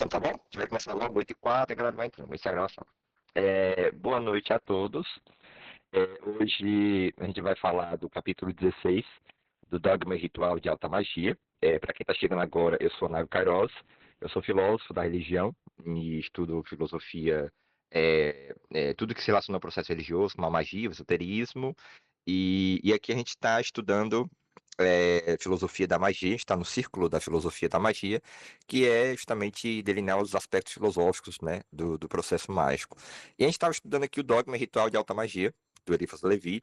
Então tá bom? A gente vai começar logo 8h04, a galera vai entrando, vai ser a gravação. Boa noite a todos. Hoje a gente vai falar do capítulo 16 do Dogma e Ritual de Alta Magia. Para quem está chegando agora, eu sou Nairo Queiroz, eu sou filósofo da religião e estudo filosofia, tudo que se relaciona ao processo religioso, como a magia, o esoterismo. E aqui a gente está estudando filosofia da magia, está no círculo da filosofia da magia, que é justamente delinear os aspectos filosóficos, né, do processo mágico. E a gente estava estudando aqui o Dogma e Ritual de Alta Magia, do Eliphas Levi,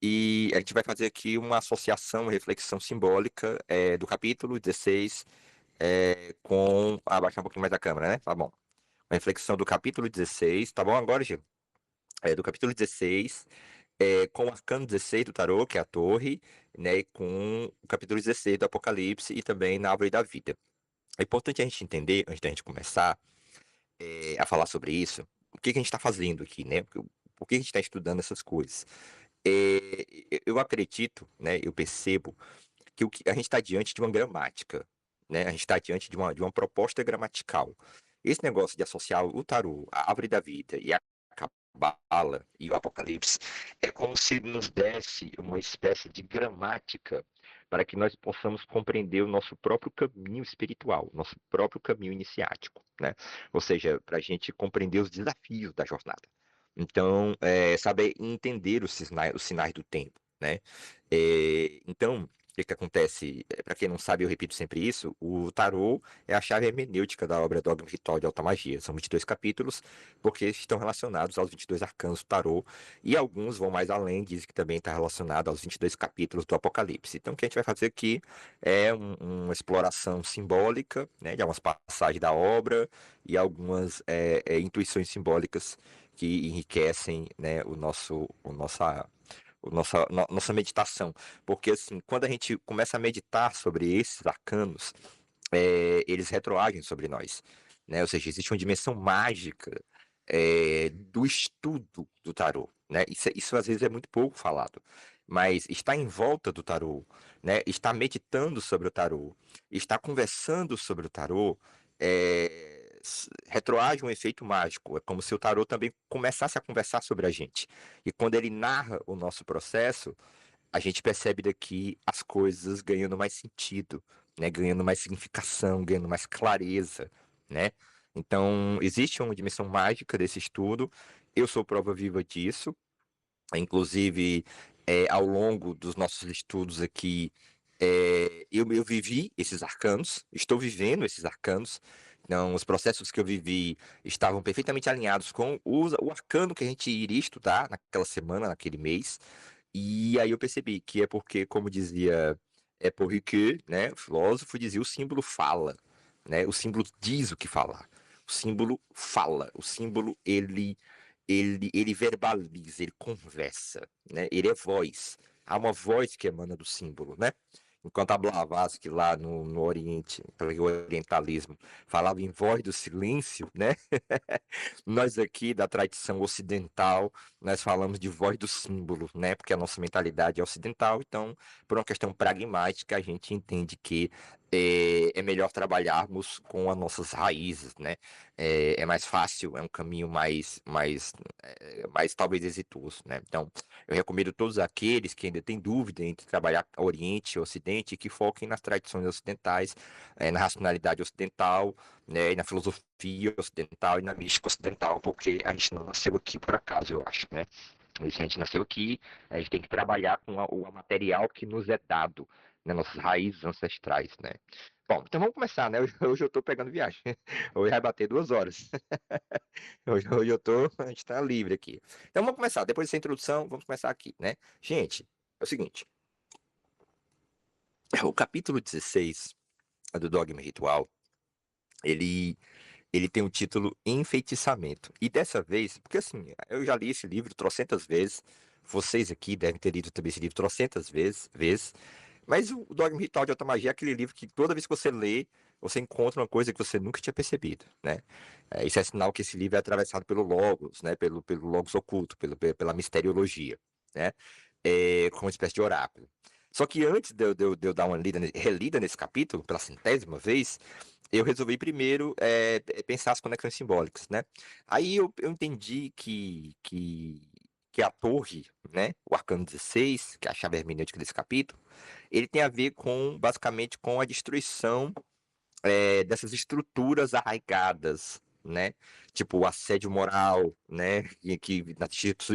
e a gente vai fazer aqui uma associação, uma reflexão simbólica do capítulo 16 com... Abaixar um pouquinho mais a câmera, né? Tá bom. Uma reflexão do capítulo 16, tá bom agora, Gil? Do capítulo 16 com o arcano 16 do tarô, que é a torre, né, e com o capítulo 16 do Apocalipse e também na Árvore da Vida. É importante a gente entender, antes da gente começar a falar sobre isso, o que que a gente está fazendo aqui, né? Por que a gente está estudando essas coisas? Eu acredito, né, eu percebo que a gente está diante de uma gramática, né? A gente está diante de uma proposta gramatical. Esse negócio de associar o tarô, a árvore da vida e a cabala e o apocalipse é como se nos desse uma espécie de gramática para que nós possamos compreender o nosso próprio caminho espiritual, nosso próprio caminho iniciático, né? Ou seja, para a gente compreender os desafios da jornada. Então, saber entender os sinais do tempo, né? Então, o que que acontece? Para quem não sabe, eu repito sempre isso, o tarô é a chave hermenêutica da obra Dogma e Ritual de Alta Magia. São 22 capítulos, porque estão relacionados aos 22 arcanos do tarô, e alguns vão mais além, dizem que também está relacionado aos 22 capítulos do Apocalipse. Então, o que a gente vai fazer aqui é uma exploração simbólica, né, de algumas passagens da obra e algumas intuições simbólicas que enriquecem, né, nossa meditação. Porque, assim, quando a gente começa a meditar sobre esses arcanos, eles retroagem sobre nós, né? Ou seja, existe uma dimensão mágica do estudo do tarô, né? Isso às vezes é muito pouco falado, mas estar em volta do tarô, né? Estar meditando sobre o tarô, estar conversando sobre o tarô, retroage um efeito mágico. É como se o tarô também começasse a conversar sobre a gente. E quando ele narra o nosso processo, a gente percebe daqui as coisas ganhando mais sentido, né? Ganhando mais significação, ganhando mais clareza, né? Então, existe uma dimensão mágica desse estudo. Eu sou prova viva disso. Inclusive, ao longo dos nossos estudos aqui, eu vivi esses arcanos, estou vivendo esses arcanos. Então, os processos que eu vivi estavam perfeitamente alinhados com o arcano que a gente iria estudar naquela semana, naquele mês. E aí eu percebi que é porque, como dizia Paul Ricoeur, né, o filósofo, dizia o símbolo fala, né? O símbolo diz o que falar. O símbolo fala. O símbolo ele verbaliza, ele conversa, né? Ele é voz. Há uma voz que emana do símbolo, né? Enquanto a Blavatsky lá no Oriente, pelo orientalismo, falava em voz do silêncio, né? Nós aqui da tradição ocidental, nós falamos de voz do símbolo, né? Porque a nossa mentalidade é ocidental, então, por uma questão pragmática, a gente entende que é melhor trabalharmos com as nossas raízes, né? É mais fácil, é um caminho mais talvez exitoso, né? Então, eu recomendo a todos aqueles que ainda têm dúvida entre trabalhar Oriente e Ocidente, que foquem nas tradições ocidentais, na racionalidade ocidental, né, e na filosofia ocidental e na mística ocidental, porque a gente não nasceu aqui por acaso, eu acho, né? E se a gente nasceu aqui, a gente tem que trabalhar com o material que nos é dado, né, nossas raízes ancestrais, né? Bom, então vamos começar, né? Hoje eu tô pegando viagem. Hoje vai bater 2 horas. Hoje a gente tá livre aqui. Então vamos começar. Depois dessa introdução, vamos começar aqui, né? Gente, é o seguinte. O capítulo 16 do Dogma e Ritual, ele, ele tem o título Enfeitiçamento. E dessa vez, porque assim, eu já li esse livro trocentas vezes, vocês aqui devem ter lido também esse livro trocentas vezes, mas o Dogma e Ritual de Alta Magia é aquele livro que toda vez que você lê, você encontra uma coisa que você nunca tinha percebido, né? Isso é sinal que esse livro é atravessado pelo Logos, né? Pelo Logos oculto, pela misteriologia, né? Como uma espécie de oráculo. Só que antes de eu dar uma relida nesse capítulo, pela centésima vez, eu resolvi primeiro pensar as conexões simbólicas, né? Aí eu entendi que a torre, né, o arcano 16, que é a chave hermenêutica desse capítulo, ele tem a ver basicamente com a destruição dessas estruturas arraigadas, né? Tipo o assédio moral, né? E que nas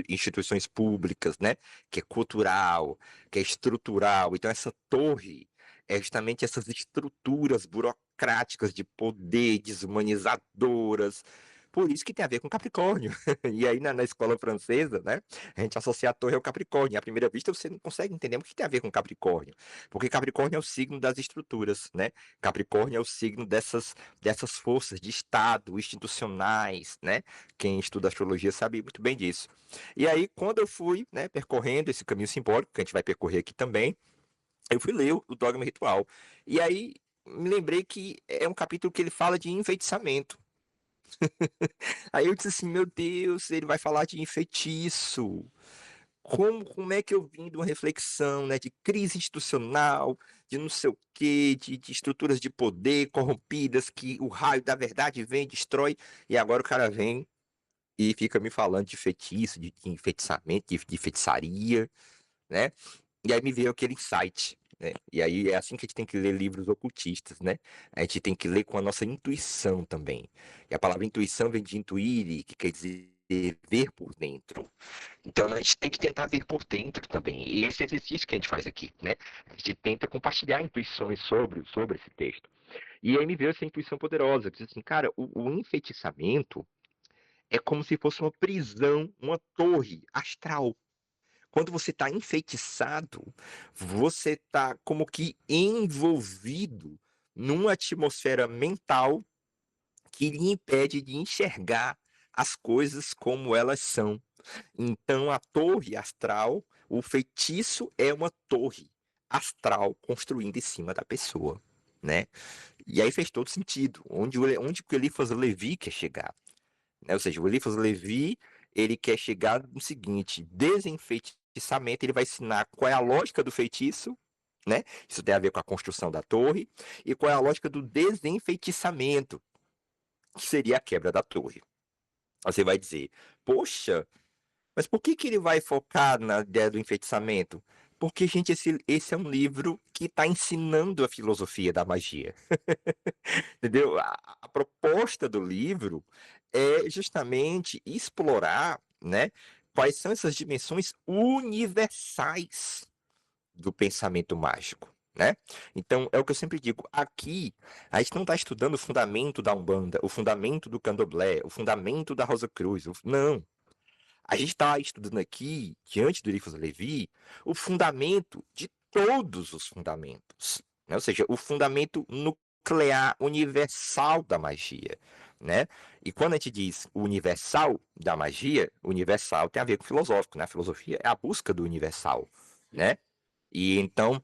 instituições públicas, né? Que é cultural, que é estrutural. Então essa torre é justamente essas estruturas burocráticas de poder, desumanizadoras. Por isso que tem a ver com Capricórnio. E aí na escola francesa, né? A gente associa a torre ao Capricórnio. À primeira vista você não consegue entender o que tem a ver com Capricórnio. Porque Capricórnio é o signo das estruturas, né? Capricórnio é o signo dessas forças de Estado, institucionais, né? Quem estuda astrologia sabe muito bem disso. E aí, quando eu fui, né, percorrendo esse caminho simbólico, que a gente vai percorrer aqui também, eu fui ler o Dogma Ritual. E aí, me lembrei que é um capítulo que ele fala de enfeitiçamento. Aí eu disse assim, meu Deus, ele vai falar de enfeitiço. Como é que eu vim de uma reflexão, né, de crise institucional, de não sei o quê, de estruturas de poder corrompidas, que o raio da verdade vem, destrói, e agora o cara vem e fica me falando de feitiço, de enfeitiçamento, de feitiçaria, né? E aí me veio aquele insight, né? E aí é assim que a gente tem que ler livros ocultistas, né? A gente tem que ler com a nossa intuição também. E a palavra intuição vem de intuire, que quer dizer ver por dentro. Então a gente tem que tentar ver por dentro também. E esse exercício que a gente faz aqui, né? A gente tenta compartilhar intuições sobre esse texto. E aí me veio essa intuição poderosa, que diz assim, cara, o enfeitiçamento é como se fosse uma prisão, uma torre astral. Quando você está enfeitiçado, você está como que envolvido numa atmosfera mental que lhe impede de enxergar as coisas como elas são. Então, a torre astral, o feitiço é uma torre astral construindo em cima da pessoa, né? E aí fez todo sentido. Onde que o Eliphas Levi quer chegar, né? Ou seja, o Eliphas Levi, ele quer chegar no seguinte: desenfeitiçamento, ele vai ensinar qual é a lógica do feitiço, né? Isso tem a ver com a construção da torre, e qual é a lógica do desenfeitiçamento, que seria a quebra da torre. Você vai dizer, poxa, mas por que ele vai focar na ideia do enfeitiçamento? Porque, gente, esse é um livro que está ensinando a filosofia da magia. Entendeu? A proposta do livro é justamente explorar, né, quais são essas dimensões universais do pensamento mágico. Né? Então, é o que eu sempre digo. Aqui, a gente não está estudando o fundamento da Umbanda, o fundamento do Candomblé, o fundamento da Rosa Cruz. Não. A gente está estudando aqui, diante do Eliphas Levi, o fundamento de todos os fundamentos, né? Ou seja, o fundamento nuclear universal da magia, né? E quando a gente diz o universal da magia, o universal tem a ver com o filosófico, né? A filosofia é a busca do universal, né? E então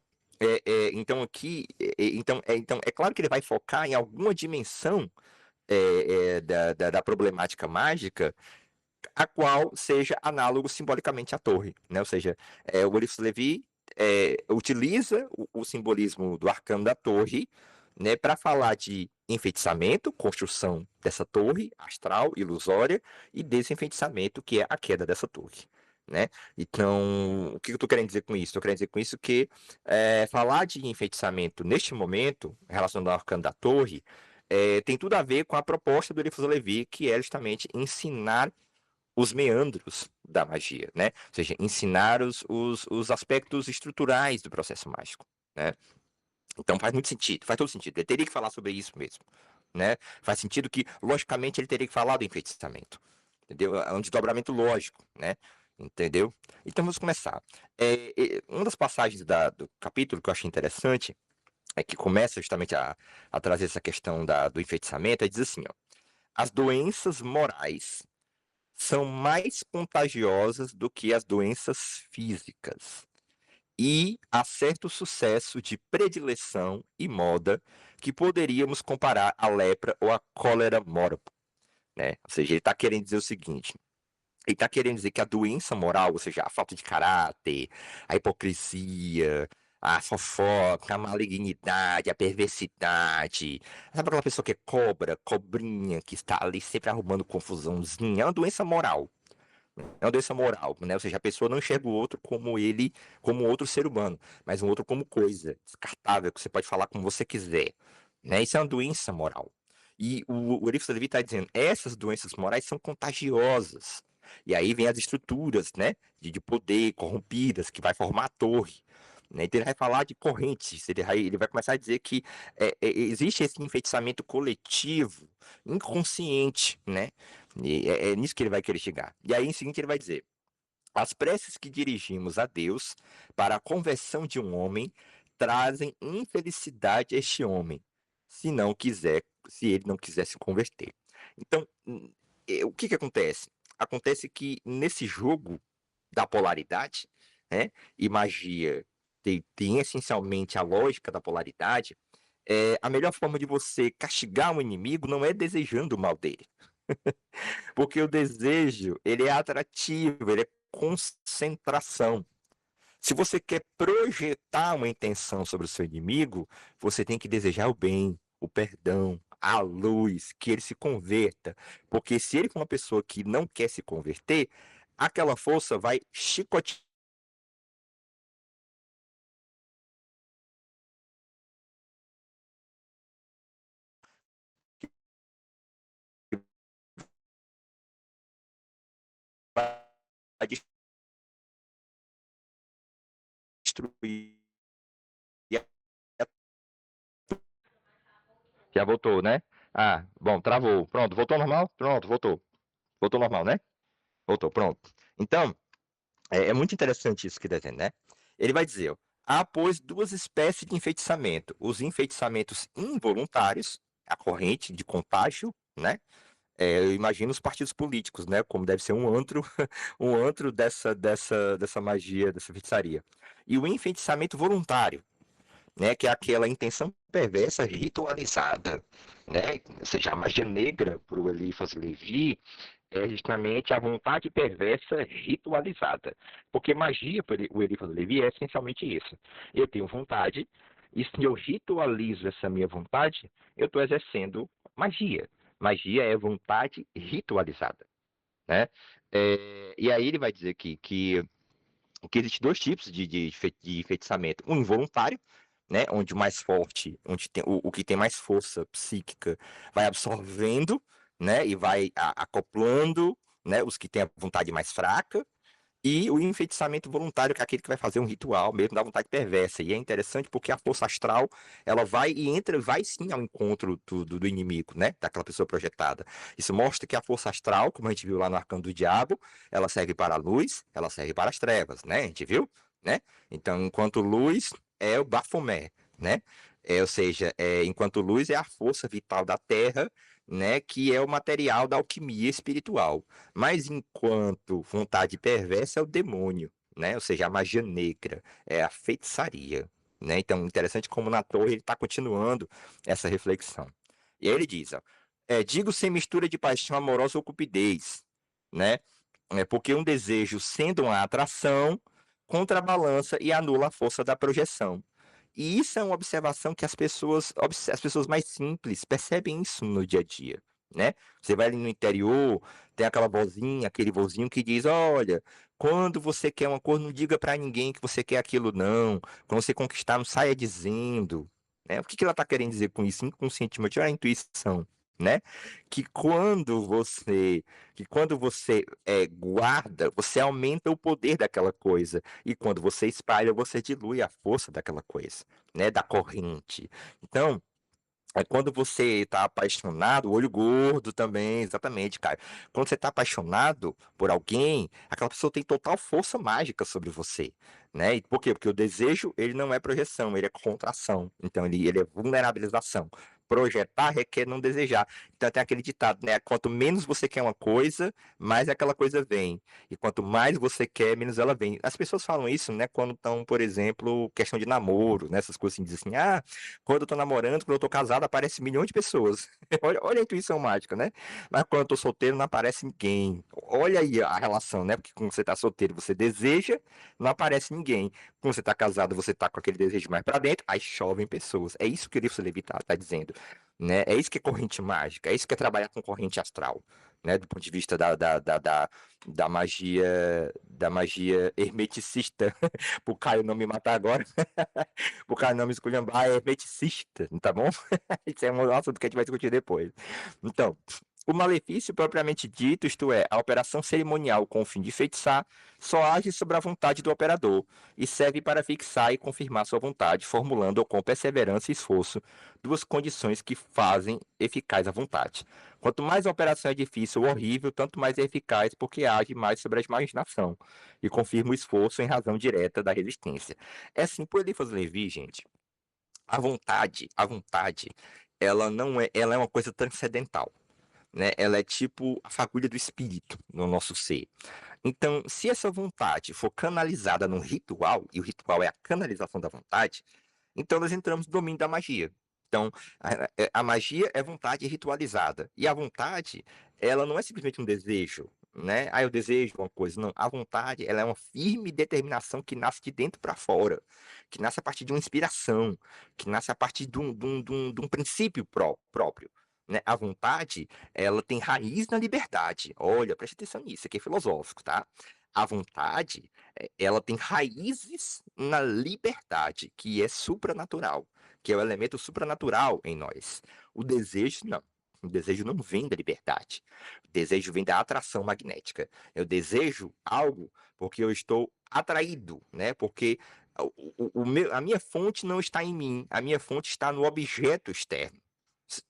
aqui, então é claro que ele vai focar em alguma dimensão da problemática mágica a qual seja análogo simbolicamente à torre, né? Ou seja, o Eliphas Levi utiliza o simbolismo do arcano da torre, né, para falar de enfeitiçamento, construção dessa torre astral, ilusória, e desenfeitiçamento, que é a queda dessa torre. Né? Então, o que eu estou querendo dizer com isso? Estou querendo dizer com isso que falar de enfeitiçamento neste momento, relacionado ao arcano da torre, tem tudo a ver com a proposta do Eliphas Levi, que é justamente ensinar os meandros da magia, né? Ou seja, ensinar os aspectos estruturais do processo mágico, né? Então faz muito sentido, faz todo sentido. Ele teria que falar sobre isso mesmo, né? Faz sentido que, logicamente, ele teria que falar do enfeitiçamento, entendeu? É um desdobramento lógico, né? Entendeu? Então vamos começar. Uma das passagens do capítulo que eu achei interessante é que começa justamente a trazer essa questão do enfeitiçamento, diz assim, ó, as doenças morais são mais contagiosas do que as doenças físicas. E há certo sucesso de predileção e moda que poderíamos comparar à lepra ou à cólera morbus, né? Ou seja, ele está querendo dizer o seguinte: ele está querendo dizer que a doença moral, ou seja, a falta de caráter, a hipocrisia, a fofoca, a malignidade, a perversidade. Sabe aquela pessoa que é cobra, cobrinha, que está ali sempre arrumando confusãozinha? É uma doença moral. É uma doença moral, né? Ou seja, a pessoa não enxerga o outro como ele, como outro ser humano, mas um outro como coisa, descartável, que você pode falar como você quiser, né? Isso é uma doença moral. E o Erifo Levi está dizendo, essas doenças morais são contagiosas. E aí vem as estruturas, né, de poder corrompidas, que vai formar a torre. Né? Então ele vai falar de correntes, ele vai começar a dizer que existe esse enfeitiçamento coletivo, inconsciente, né? E é nisso que ele vai querer chegar. E aí, em seguinte, ele vai dizer: as preces que dirigimos a Deus para a conversão de um homem trazem infelicidade a este homem, se não quiser, se ele não quiser se converter. Então, o que que acontece? Acontece que nesse jogo da polaridade, né, e magia tem essencialmente a lógica da polaridade, a melhor forma de você castigar um inimigo não é desejando o mal dele. Porque o desejo, ele é atrativo, ele é concentração. Se você quer projetar uma intenção sobre o seu inimigo, você tem que desejar o bem, o perdão, a luz, que ele se converta. Porque se ele for uma pessoa que não quer se converter, aquela força vai chicotear, vai destruir. Já voltou, né? Ah, bom, travou. Pronto, voltou normal? Pronto, voltou. Voltou normal, né? Voltou, pronto. Então, é muito interessante isso que ele está dizendo, né? Ele vai dizer, ó, há, pois, duas espécies de enfeitiçamento. Os enfeitiçamentos involuntários, a corrente de contágio, né? Eu imagino os partidos políticos, né? Como deve ser um antro, um antro dessa magia, dessa feitiçaria. E o enfeitiçamento voluntário, né? Que é aquela intenção perversa ritualizada, né? Ou seja, a magia negra para o Eliphas Levi é justamente a vontade perversa ritualizada. Porque magia, para o Eliphas Levi, é essencialmente isso. Eu tenho vontade, e se eu ritualizo essa minha vontade, eu estou exercendo magia. Magia é vontade ritualizada, né? E aí ele vai dizer que existem dois tipos de feitiçamento. Um involuntário, né, onde o mais forte, onde tem o que tem mais força psíquica, vai absorvendo, né, e vai acoplando, né, os que têm a vontade mais fraca, e o enfeitiçamento voluntário, que é aquele que vai fazer um ritual mesmo da vontade perversa. E é interessante porque a força astral, ela vai e entra, vai sim ao encontro do inimigo, né? Daquela pessoa projetada. Isso mostra que a força astral, como a gente viu lá no Arcano do Diabo, ela serve para a luz, ela serve para as trevas, né? A gente viu, né? Então, enquanto luz é o Baphomet, né? Ou seja, enquanto luz é a força vital da Terra, né? Que é o material da alquimia espiritual. Mas enquanto vontade perversa é o demônio, né? Ou seja, a magia negra, é a feitiçaria, né? Então, interessante como na torre ele está continuando essa reflexão. E aí ele diz, ó, digo sem mistura de paixão amorosa ou cupidez, né? Porque um desejo sendo uma atração contrabalança e anula a força da projeção. E isso é uma observação que as pessoas mais simples percebem isso no dia a dia, né? Você vai ali no interior, tem aquela vozinha, aquele vozinho que diz: olha, quando você quer uma coisa, não diga para ninguém que você quer aquilo, não. Quando você conquistar, não saia dizendo. Né? O que que ela está querendo dizer com isso? Inconscientemente, olha a intuição, né? Que quando você, que quando você guarda, você aumenta o poder daquela coisa. E quando você espalha, você dilui a força daquela coisa, né? Da corrente. Então, quando você está apaixonado, o olho gordo também, exatamente, cara. Quando você está apaixonado por alguém, aquela pessoa tem total força mágica sobre você, né? E por quê? Porque o desejo, ele não é projeção, ele é contração. Então, ele é vulnerabilização. projetar requer não desejar. Então tem aquele ditado, né? Quanto menos você quer uma coisa, mais aquela coisa vem. E quanto mais você quer, menos ela vem. As pessoas falam isso, né? Quando estão, por exemplo, questão de namoro, né? Essas coisas assim, dizem assim, ah, quando eu tô namorando, quando eu tô casado, aparece milhões de pessoas. Olha a intuição mágica, né? Mas quando eu tô solteiro, não aparece ninguém. Olha aí a relação, né? Porque quando você tá solteiro, você deseja, não aparece ninguém. Quando você tá casado, você tá com aquele desejo mais pra dentro, aí chovem pessoas. É isso que o livro Levitar tá dizendo, né? É isso que é corrente mágica, é isso que é trabalhar com corrente astral, né? Do ponto de vista da magia hermeticista, pro Caio não me matar agora, pro Caio não me esculhambar, é hermeticista, tá bom? Isso é um assunto que a gente vai discutir depois. Então, o malefício propriamente dito, isto é, a operação cerimonial com o fim de feitiçar, só age sobre a vontade do operador e serve para fixar e confirmar sua vontade, formulando com perseverança e esforço duas condições que fazem eficaz a vontade. Quanto mais a operação é difícil ou horrível, tanto mais é eficaz porque age mais sobre a imaginação e confirma o esforço em razão direta da resistência. É assim, por Eliphas Levi, gente, a vontade, ela não é, ela é uma coisa transcendental, né? Ela é tipo a fagulha do espírito no nosso ser. Então, se essa vontade for canalizada num ritual, e o ritual é a canalização da vontade, então nós entramos no domínio da magia. Então, a magia é vontade ritualizada. E a vontade, ela não é simplesmente um desejo, né? Ah, eu desejo uma coisa. Não, a vontade, ela é uma firme determinação que nasce de dentro para fora, que nasce a partir de uma inspiração, que nasce a partir de um princípio próprio. Né? A vontade, ela tem raiz na liberdade. Olha, preste atenção nisso, aqui é filosófico, tá? A vontade, ela tem raízes na liberdade, que é supranatural, que é o elemento supranatural em nós. O desejo, não. O desejo não vem da liberdade. O desejo vem da atração magnética. Eu desejo algo porque eu estou atraído, né? Porque a minha fonte não está em mim, a minha fonte está no objeto externo.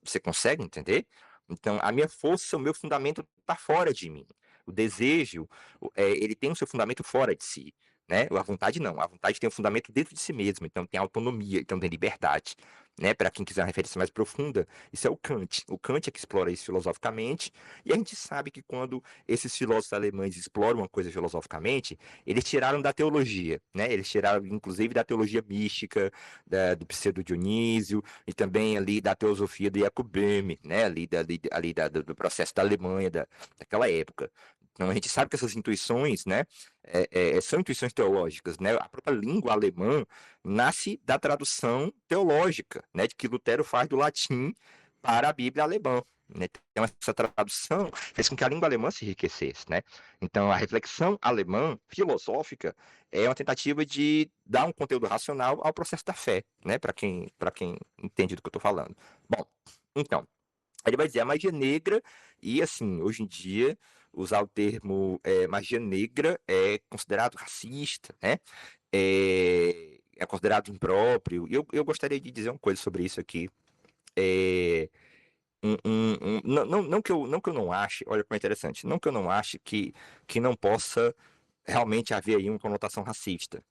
Você consegue entender? Então, a minha força, o meu fundamento está fora de mim. O desejo, ele tem o seu fundamento fora de si, né? A vontade não. A vontade tem um fundamento dentro de si mesmo. Então, tem autonomia, então tem liberdade, né? Para quem quiser uma referência mais profunda, isso é o Kant. O Kant é que explora isso filosoficamente. E a gente sabe que quando esses filósofos alemães exploram uma coisa filosoficamente, eles tiraram da teologia, né? Eles tiraram, inclusive, da teologia mística, do pseudo-Dionísio, e também ali da teosofia de Jacob Böhme, né? Do processo da Alemanha, daquela época. Então a gente sabe que essas intuições, né, são intuições teológicas, né? A própria língua alemã nasce da tradução teológica, né, de que Lutero faz do latim para a Bíblia alemã. Né? Então, essa tradução fez com que a língua alemã se enriquecesse, né? Então, a reflexão alemã filosófica é uma tentativa de dar um conteúdo racional ao processo da fé, né? Para quem entende do que eu estou falando. Bom, então, ele vai dizer a magia negra, e assim, hoje em dia, usar o termo magia negra é considerado racista, né? É considerado impróprio. E eu gostaria de dizer uma coisa sobre isso aqui. É, não que eu não ache, olha como é interessante, não que eu não ache que não possa realmente haver aí uma conotação racista,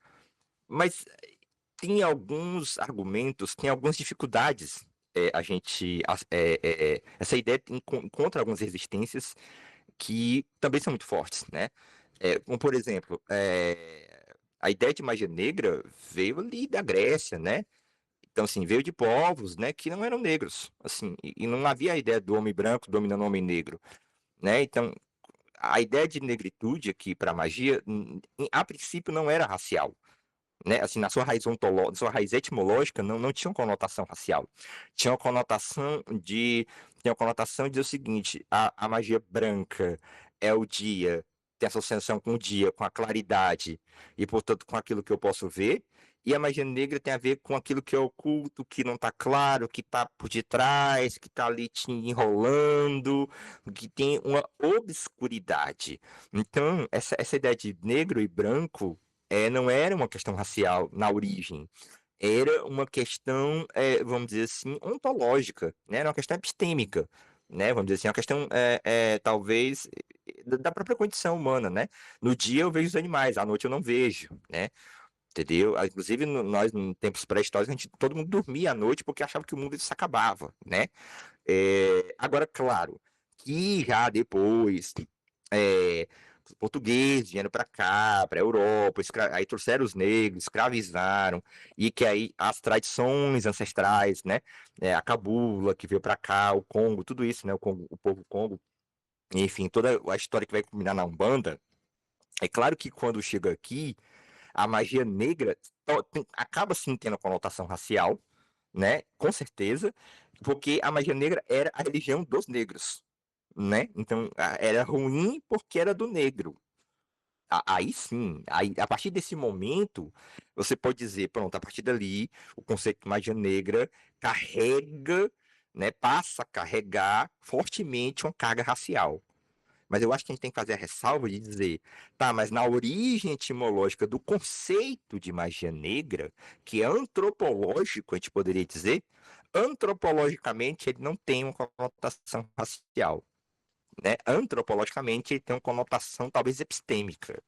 mas tem alguns argumentos, tem algumas dificuldades. Essa ideia encontra algumas resistências que também são muito fortes, né? Como, por exemplo, a ideia de magia negra veio ali da Grécia, né? Então, assim, veio de povos, né, que não eram negros, assim, e não havia a ideia do homem branco dominando o homem negro, né? Então, a ideia de negritude aqui para a magia, a princípio, não era racial, né? Assim, na sua raiz ontológica, sua raiz etimológica, não tinha uma conotação racial. Tinha uma conotação de dizer o seguinte: a magia branca é o dia, tem associação com o dia, com a claridade e, portanto, com aquilo que eu posso ver. E a magia negra tem a ver com aquilo que é oculto, que não está claro, que está por detrás, que está ali te enrolando, que tem uma obscuridade. Então, essa ideia de negro e branco não era uma questão racial na origem, era uma questão, vamos dizer assim, ontológica, né? Era uma questão epistêmica, né? Vamos dizer assim, uma questão, talvez, da própria condição humana, né? No dia eu vejo os animais, à noite eu não vejo, né? entendeu? Inclusive, nós, em tempos pré-históricos, todo mundo dormia à noite porque achava que o mundo se acabava, né? Agora, claro, que já depois, os portugueses vieram para cá, para a Europa, aí trouxeram os negros, escravizaram, e que aí as tradições ancestrais, né? A cabula que veio para cá, o Congo, tudo isso, né? O povo Congo, enfim, toda a história que vai culminar na Umbanda. É claro que quando chega aqui, a magia negra acaba sim tendo conotação racial, né? Com certeza, porque a magia negra era a religião dos negros, né? Então, era ruim porque era do negro. Aí sim, aí, a partir desse momento, você pode dizer, pronto, a partir dali, o conceito de magia negra carrega, né, passa a carregar fortemente uma carga racial. Mas eu acho que a gente tem que fazer a ressalva de dizer, tá, mas na origem etimológica do conceito de magia negra, que é antropológico, a gente poderia dizer, antropologicamente ele não tem uma conotação racial, né? Antropologicamente ele tem uma conotação talvez epistêmica,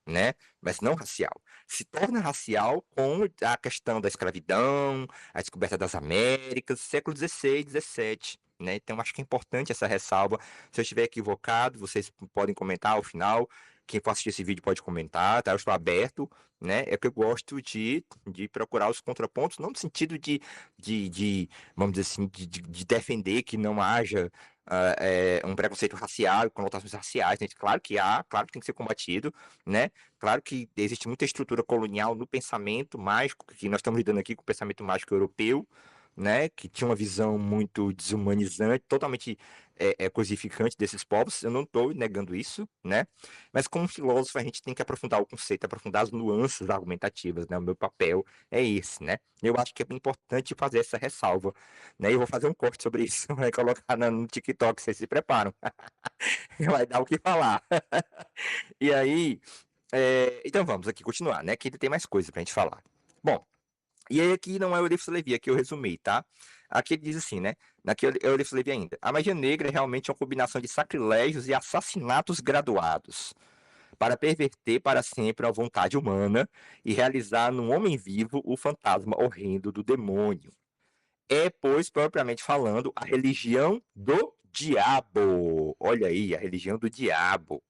né? Mas não racial. Se torna racial com a questão da escravidão, a descoberta das Américas, século XVI, XVII. Né? Então, acho que é importante essa ressalva. Se eu estiver equivocado, vocês podem comentar ao final. Quem for assistir esse vídeo pode comentar, tá? Eu estou aberto, né? É que eu gosto de procurar os contrapontos, não no sentido vamos dizer assim, de defender que não haja um preconceito racial, conotações raciais, né? Claro que há, claro que tem que ser combatido, né? Claro que existe muita estrutura colonial no pensamento mágico, que nós estamos lidando aqui com o pensamento mágico europeu, né? Que tinha uma visão muito desumanizante, totalmente coisificante desses povos. Eu não estou negando isso, né? Mas como filósofo, a gente tem que aprofundar o conceito, aprofundar as nuances argumentativas, né? O meu papel é esse, né? Eu acho que é importante fazer essa ressalva, né? Eu vou fazer um corte sobre isso, vai colocar no TikTok, vocês se preparam. Vai dar o que falar. E aí, então vamos aqui continuar, né? Que ainda tem mais coisa pra gente falar. Bom, e aí aqui não é o Eulifes Levi, aqui eu resumi, tá? Aqui ele diz assim, né? Aqui é o Eulifes Levi ainda. A magia negra é realmente uma combinação de sacrilégios e assassinatos graduados para perverter para sempre a vontade humana e realizar no homem vivo o fantasma horrendo do demônio. É, pois, propriamente falando, a religião do diabo. Olha aí, a religião do diabo,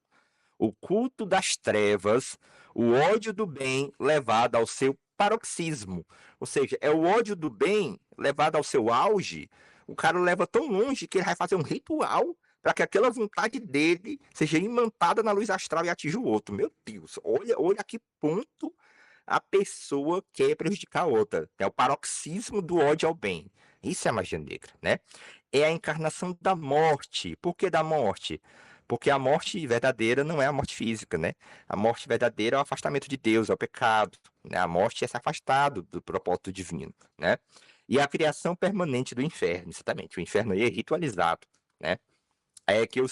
o culto das trevas, o ódio do bem levado ao seu paroxismo. Ou seja, é o ódio do bem levado ao seu auge. O cara leva tão longe que ele vai fazer um ritual para que aquela vontade dele seja imantada na luz astral e atinja o outro. Meu Deus, olha a que ponto a pessoa quer prejudicar a outra. É o paroxismo do ódio ao bem. Isso é a magia negra, né? É a encarnação da morte. Por que da morte? Porque a morte verdadeira não é a morte física, né? A morte verdadeira é o afastamento de Deus, é o pecado, né? A morte é se afastado do propósito divino, né? E a criação permanente do inferno, exatamente. O inferno aí é ritualizado, né? É que eu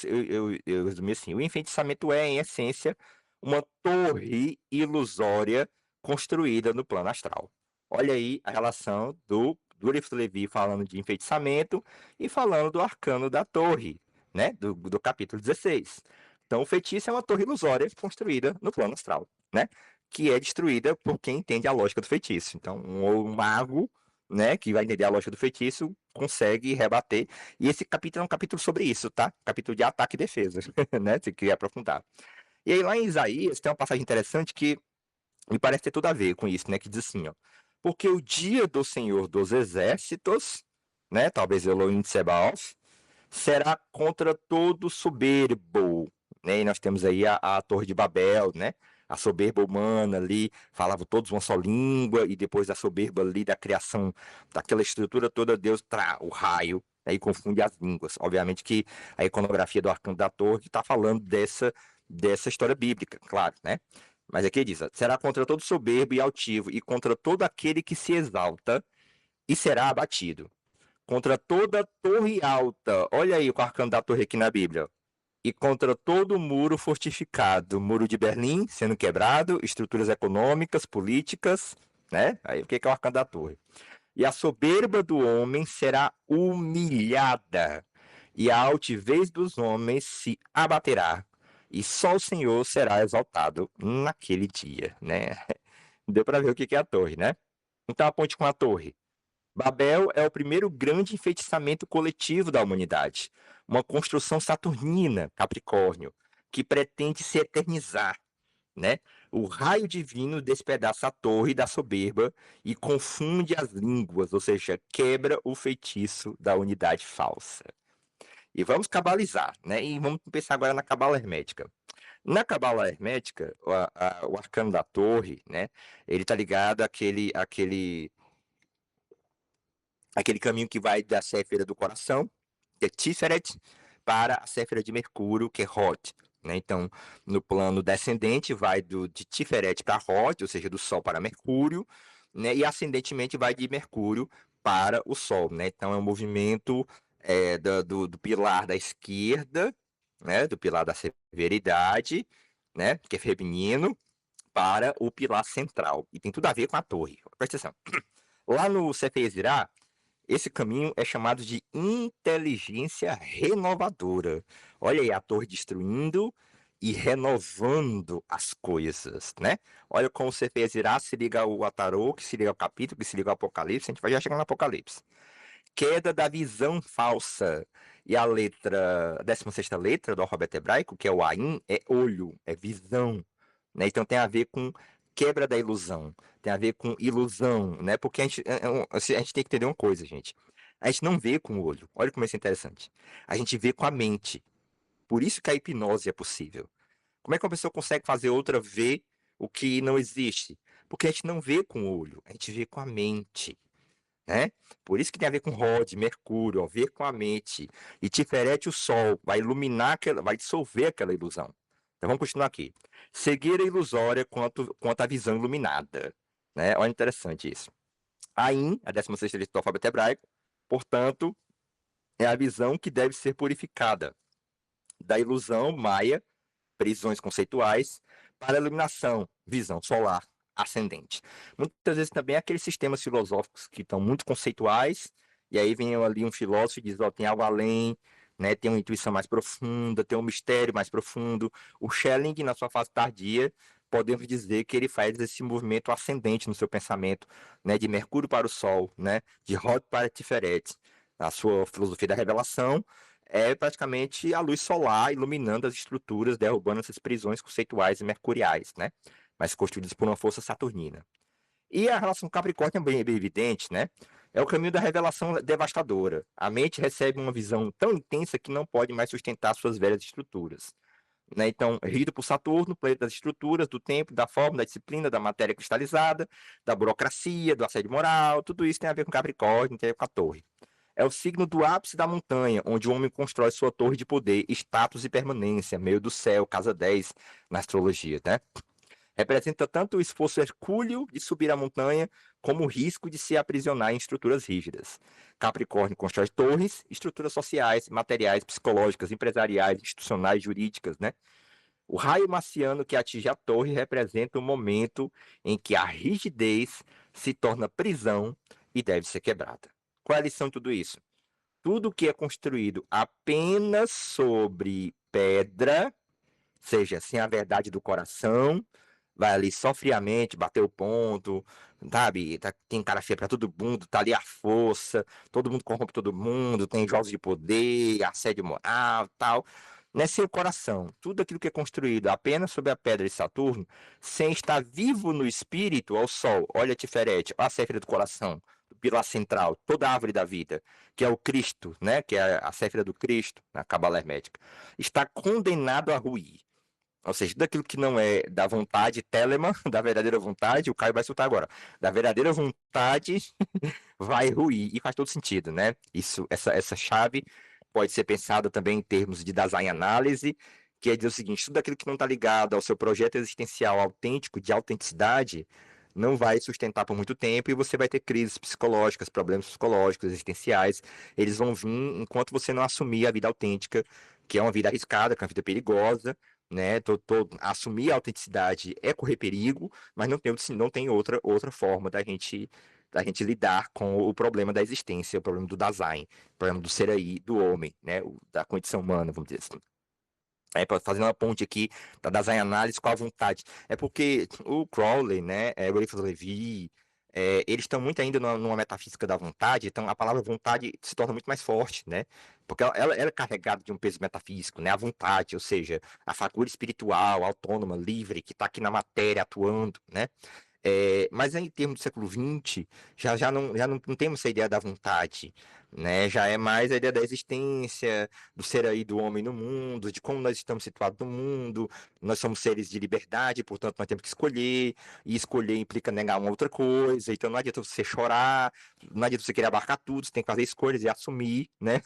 resumi assim: o enfeitiçamento é, em essência, uma torre ilusória construída no plano astral. Olha aí a relação do Livro Levi falando de enfeitiçamento e falando do arcano da torre, né? Do capítulo 16. Então, o feitiço é uma torre ilusória construída no plano astral, né? Que é destruída por quem entende a lógica do feitiço. Então, um mago, né, que vai entender a lógica do feitiço, consegue rebater. E esse capítulo é um capítulo sobre isso, tá? Capítulo de ataque e defesa, né? Se quiser aprofundar. E aí, lá em Isaías, tem uma passagem interessante que me parece ter tudo a ver com isso, né? Que diz assim, ó. Porque o dia do Senhor dos Exércitos, né? Talvez Elohim de Sebaoth, será contra todo soberbo, né? E nós temos aí a Torre de Babel, né? A soberba humana ali, falavam todos uma só língua, e depois da soberba ali, da criação daquela estrutura toda, Deus traz o raio, aí confunde as línguas. Obviamente que a iconografia do arcano da torre está falando dessa história bíblica, claro, né? Mas aqui diz: será contra todo soberbo e altivo, e contra todo aquele que se exalta, e será abatido contra toda torre alta. Olha aí o arcano da torre aqui na Bíblia. E contra todo muro fortificado, muro de Berlim sendo quebrado, estruturas econômicas, políticas, né? Aí o que é o arcano da torre? E a soberba do homem será humilhada, e a altivez dos homens se abaterá, e só o Senhor será exaltado naquele dia, né? Deu para ver o que que é a torre, né? Então, a ponte com a torre. Babel é o primeiro grande enfeitiçamento coletivo da humanidade, uma construção saturnina, Capricórnio, que pretende se eternizar, né? O raio divino despedaça a torre da soberba e confunde as línguas, ou seja, quebra o feitiço da unidade falsa. E vamos cabalizar, né? E vamos pensar agora na cabala hermética. Na cabala hermética, o arcano da torre, né? Ele tá ligado àquele caminho que vai da Céfira do coração, que é Tiferet, para a Céfira de Mercúrio, que é Hod. Né? Então, no plano descendente, vai de Tiferet para Hod, ou seja, do Sol para Mercúrio, né? E ascendentemente vai de Mercúrio para o Sol. Né? Então, é um movimento do pilar da esquerda, né? Do pilar da severidade, né? Que é feminino, para o pilar central. E tem tudo a ver com a torre. Presta atenção. Lá no Cefezirá, esse caminho é chamado de inteligência renovadora. Olha aí a torre destruindo e renovando as coisas, né? Olha como você fez irá, se liga ao Atarô, que se liga ao capítulo, que se liga ao Apocalipse, a gente vai já chegar no Apocalipse. Queda da visão falsa. E a 16ª letra do alfabeto hebraico, que é o Ain, é olho, é visão, né? Então tem a ver com quebra da ilusão, tem a ver com ilusão, né? Porque a gente tem que entender uma coisa, gente. A gente não vê com o olho. Olha como isso é interessante. A gente vê com a mente. Por isso que a hipnose é possível. Como é que uma pessoa consegue fazer outra ver o que não existe? Porque a gente não vê com o olho, a gente vê com a mente, né? Por isso que tem a ver com Rod, Mercúrio, ó, ver com a mente. E Tiferet, o Sol, vai iluminar, vai dissolver aquela ilusão. Então vamos continuar aqui. Cegueira ilusória quanto à visão iluminada. Né? Olha interessante isso. Ain, a 16ª letra do alfabeto hebraico, portanto, é a visão que deve ser purificada da ilusão maia, prisões conceituais, para a iluminação, visão solar ascendente. Muitas vezes também aqueles sistemas filosóficos que estão muito conceituais, e aí vem ali um filósofo e diz, ó, tem algo além, né, tem uma intuição mais profunda, tem um mistério mais profundo. O Schelling, na sua fase tardia, podemos dizer que ele faz esse movimento ascendente no seu pensamento, né, de Mercúrio para o Sol, né, de Rod para Tiferet. A sua filosofia da revelação é praticamente a luz solar iluminando as estruturas, derrubando essas prisões conceituais e mercuriais, né? Mas construídas por uma força saturnina. E a relação com Capricórnio é bem evidente, né? É o caminho da revelação devastadora. A mente recebe uma visão tão intensa que não pode mais sustentar suas velhas estruturas. Né? Então, regido por Saturno, planeta das estruturas, do tempo, da forma, da disciplina, da matéria cristalizada, da burocracia, do assédio moral, tudo isso tem a ver com Capricórnio, tem a ver com a torre. É o signo do ápice da montanha, onde o homem constrói sua torre de poder, status e permanência, meio do céu, casa 10 na astrologia, né? Representa tanto o esforço hercúleo de subir a montanha, como o risco de se aprisionar em estruturas rígidas. Capricórnio constrói torres, estruturas sociais, materiais, psicológicas, empresariais, institucionais, jurídicas, né? O raio marciano que atinge a torre representa o momento em que a rigidez se torna prisão e deve ser quebrada. Qual é a lição de tudo isso? Tudo que é construído apenas sobre pedra, seja sem a verdade do coração, vai ali só friamente, bater o ponto, sabe? Tem cara feia pra todo mundo, tá ali a força, todo mundo corrompe todo mundo, tem jogos de poder, assédio moral, tal. Não é sem o coração. Tudo aquilo que é construído apenas sobre a pedra de Saturno, sem estar vivo no espírito, ao sol, olha a Tiferete, olha a Céfira do coração, do pilar central, toda a árvore da vida, que é o Cristo, né? Que é a Céfira do Cristo, na Cabala Hermética, está condenado a ruir. Ou seja, tudo aquilo que não é da vontade Telemann, da verdadeira vontade, o Caio vai soltar agora. Da verdadeira vontade vai ruir. E faz todo sentido, né? Essa chave pode ser pensada também em termos de design análise, que é dizer o seguinte: tudo aquilo que não está ligado ao seu projeto existencial autêntico, de autenticidade, não vai sustentar por muito tempo e você vai ter crises psicológicas, problemas psicológicos, existenciais. Eles vão vir enquanto você não assumir a vida autêntica, que é uma vida arriscada, que é uma vida perigosa, né? Assumir a autenticidade é correr perigo, mas não tem outra forma da gente lidar com o problema da existência, o problema do Dasein, o problema do ser aí, do homem, né? Da condição humana, vamos dizer assim. Fazendo uma ponte aqui das análises com a vontade. É porque o Crowley, né, o Eliphas Levi, eles estão muito ainda numa metafísica da vontade, então a palavra vontade se torna muito mais forte, né? Porque ela é carregada de um peso metafísico, né? A vontade, ou seja, a faculdade espiritual, autônoma, livre, que está aqui na matéria atuando, né? Mas em termos do século XX, já não temos essa ideia da vontade, né? Já é mais a ideia da existência, do ser aí do homem no mundo, de como nós estamos situados no mundo. Nós somos seres de liberdade, portanto, nós temos que escolher, e escolher implica negar uma outra coisa, então não adianta você chorar, não adianta você querer abarcar tudo, você tem que fazer escolhas e assumir, né?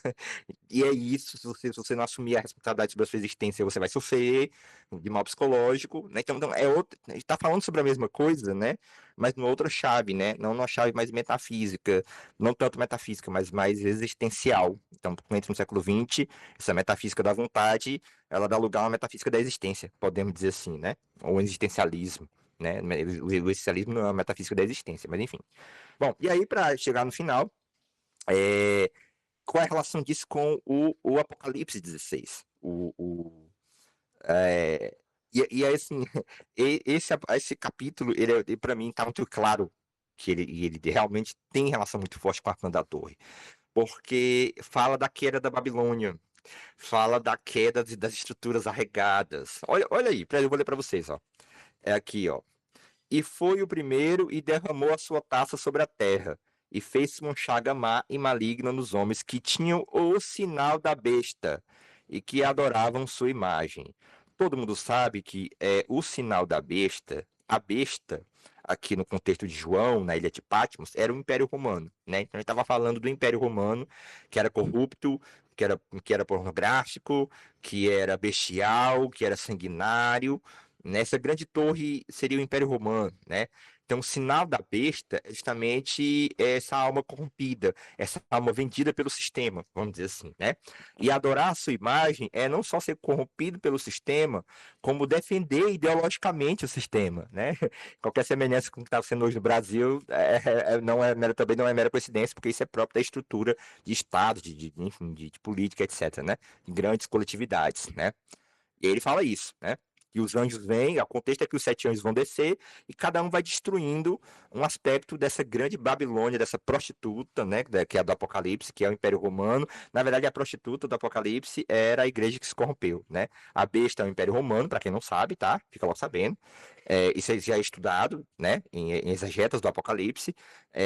E é isso, se você não assumir a responsabilidade sobre a sua existência, você vai sofrer de mal psicológico, né? Então é outro, a gente está falando sobre a mesma coisa, né? Mas numa outra chave, né? Não numa chave mais metafísica, não tanto metafísica, mas mais existencial. Então, principalmente no século XX, essa metafísica da vontade, ela dá lugar a uma metafísica da existência, podemos dizer assim, né? Ou um existencialismo, né? O existencialismo não é uma metafísica da existência, mas enfim. Bom, e aí para chegar no final, é, qual é a relação disso com o Apocalipse 16? É, e aí, assim, esse capítulo, ele para mim, tá muito claro que ele realmente tem relação muito forte com a Fernanda da Torre, porque fala da queda da Babilônia, fala da queda das estruturas arregadas. Olha aí, eu vou ler para vocês, ó. É aqui, ó. E foi o primeiro e derramou a sua taça sobre a terra, e fez uma chaga má e maligna nos homens que tinham o sinal da besta e que adoravam sua imagem. Todo mundo sabe que o sinal da besta, a besta, aqui no contexto de João, na ilha de Patmos, era o Império Romano, né? Então a gente estava falando do Império Romano, que era corrupto, que era pornográfico, que era bestial, que era sanguinário. Nessa grande torre seria o Império Romano, né? Então, o sinal da besta é justamente essa alma corrompida, essa alma vendida pelo sistema, vamos dizer assim, né? E adorar a sua imagem é não só ser corrompido pelo sistema, como defender ideologicamente o sistema, né? Qualquer semelhança com o que está sendo hoje no Brasil também não é mera coincidência, porque isso é próprio da estrutura de Estado, enfim, de política, etc., né? De grandes coletividades, né? E ele fala isso, né? Que os anjos vêm, o contexto é que os 7 anjos vão descer e cada um vai destruindo um aspecto dessa grande Babilônia, dessa prostituta, né? Que é a do Apocalipse, que é o Império Romano. Na verdade, a prostituta do Apocalipse era a igreja que se corrompeu, né? A besta é o Império Romano, para quem não sabe, tá? Fica logo sabendo. Isso já é estudado, né? Em exegetas do Apocalipse.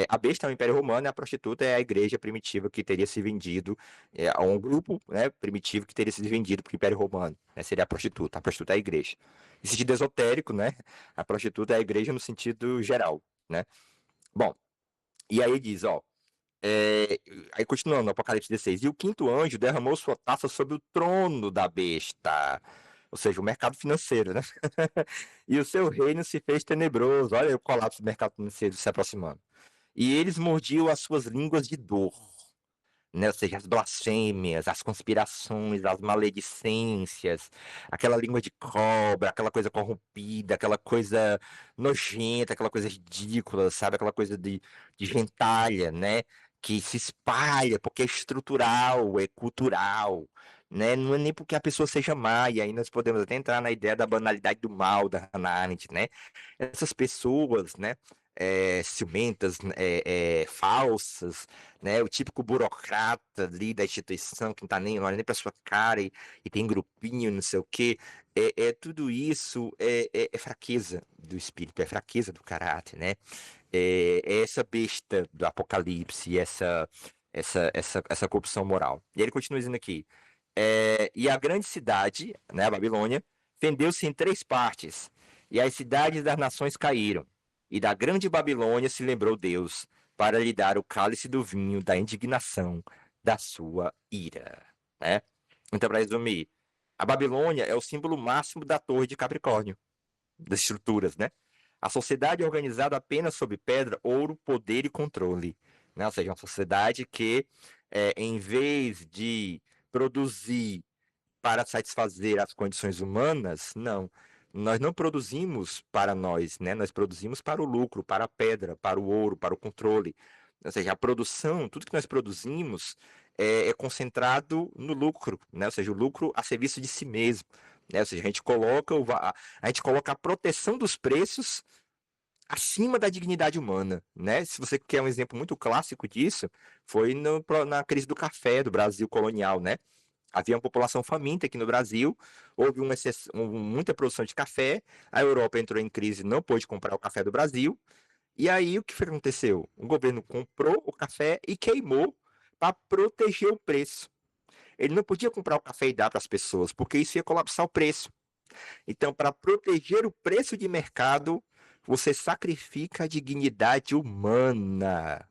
A besta é o Império Romano e a prostituta é a igreja primitiva que teria se vendido a um grupo, né, primitivo que teria sido vendido para o Império Romano, né, seria a prostituta é a igreja. Em sentido esotérico, né, a prostituta é a igreja no sentido geral, né. Bom, e aí diz, ó, aí continuando, Apocalipse 16, e o quinto anjo derramou sua taça sobre o trono da besta, ou seja, o mercado financeiro, né, e o seu reino se fez tenebroso, olha o colapso do mercado financeiro se aproximando, e eles mordiam as suas línguas de dor, né? Ou seja, as blasfêmias, as conspirações, as maledicências, aquela língua de cobra, aquela coisa corrompida, aquela coisa nojenta, aquela coisa ridícula, sabe? Aquela coisa de gentalha, né? Que se espalha porque é estrutural, é cultural, né? Não é nem porque a pessoa seja má, e aí nós podemos até entrar na ideia da banalidade do mal da Hannah Arendt, né? Essas pessoas, né? Ciumentas, falsas, né? O típico burocrata ali da instituição que não tá nem, não olha nem para sua cara e tem grupinho, não sei o quê. Tudo isso é fraqueza do espírito, é fraqueza do caráter, né? É essa besta do Apocalipse, essa corrupção moral. E ele continua dizendo aqui: e a grande cidade, né, a Babilônia, fendeu-se em 3 partes, e as cidades das nações caíram. E da grande Babilônia se lembrou Deus, para lhe dar o cálice do vinho da indignação da sua ira. Né? Então, para resumir, a Babilônia é o símbolo máximo da torre de Capricórnio, das estruturas, né? A sociedade é organizada apenas sob pedra, ouro, poder e controle. Né? Ou seja, uma sociedade que, em vez de produzir para satisfazer as condições humanas, não. Nós não produzimos para nós, né? Nós produzimos para o lucro, para a pedra, para o ouro, para o controle. Ou seja, a produção, tudo que nós produzimos é concentrado no lucro, né? Ou seja, o lucro a serviço de si mesmo, né? Ou seja, a gente coloca a proteção dos preços acima da dignidade humana, né? Se você quer um exemplo muito clássico disso, foi na crise do café do Brasil colonial, né? Havia uma população faminta aqui no Brasil, houve muita produção de café, a Europa entrou em crise, não pôde comprar o café do Brasil, e aí o que foi que aconteceu? O governo comprou o café e queimou para proteger o preço. Ele não podia comprar o café e dar para as pessoas, porque isso ia colapsar o preço. Então, para proteger o preço de mercado, você sacrifica a dignidade humana.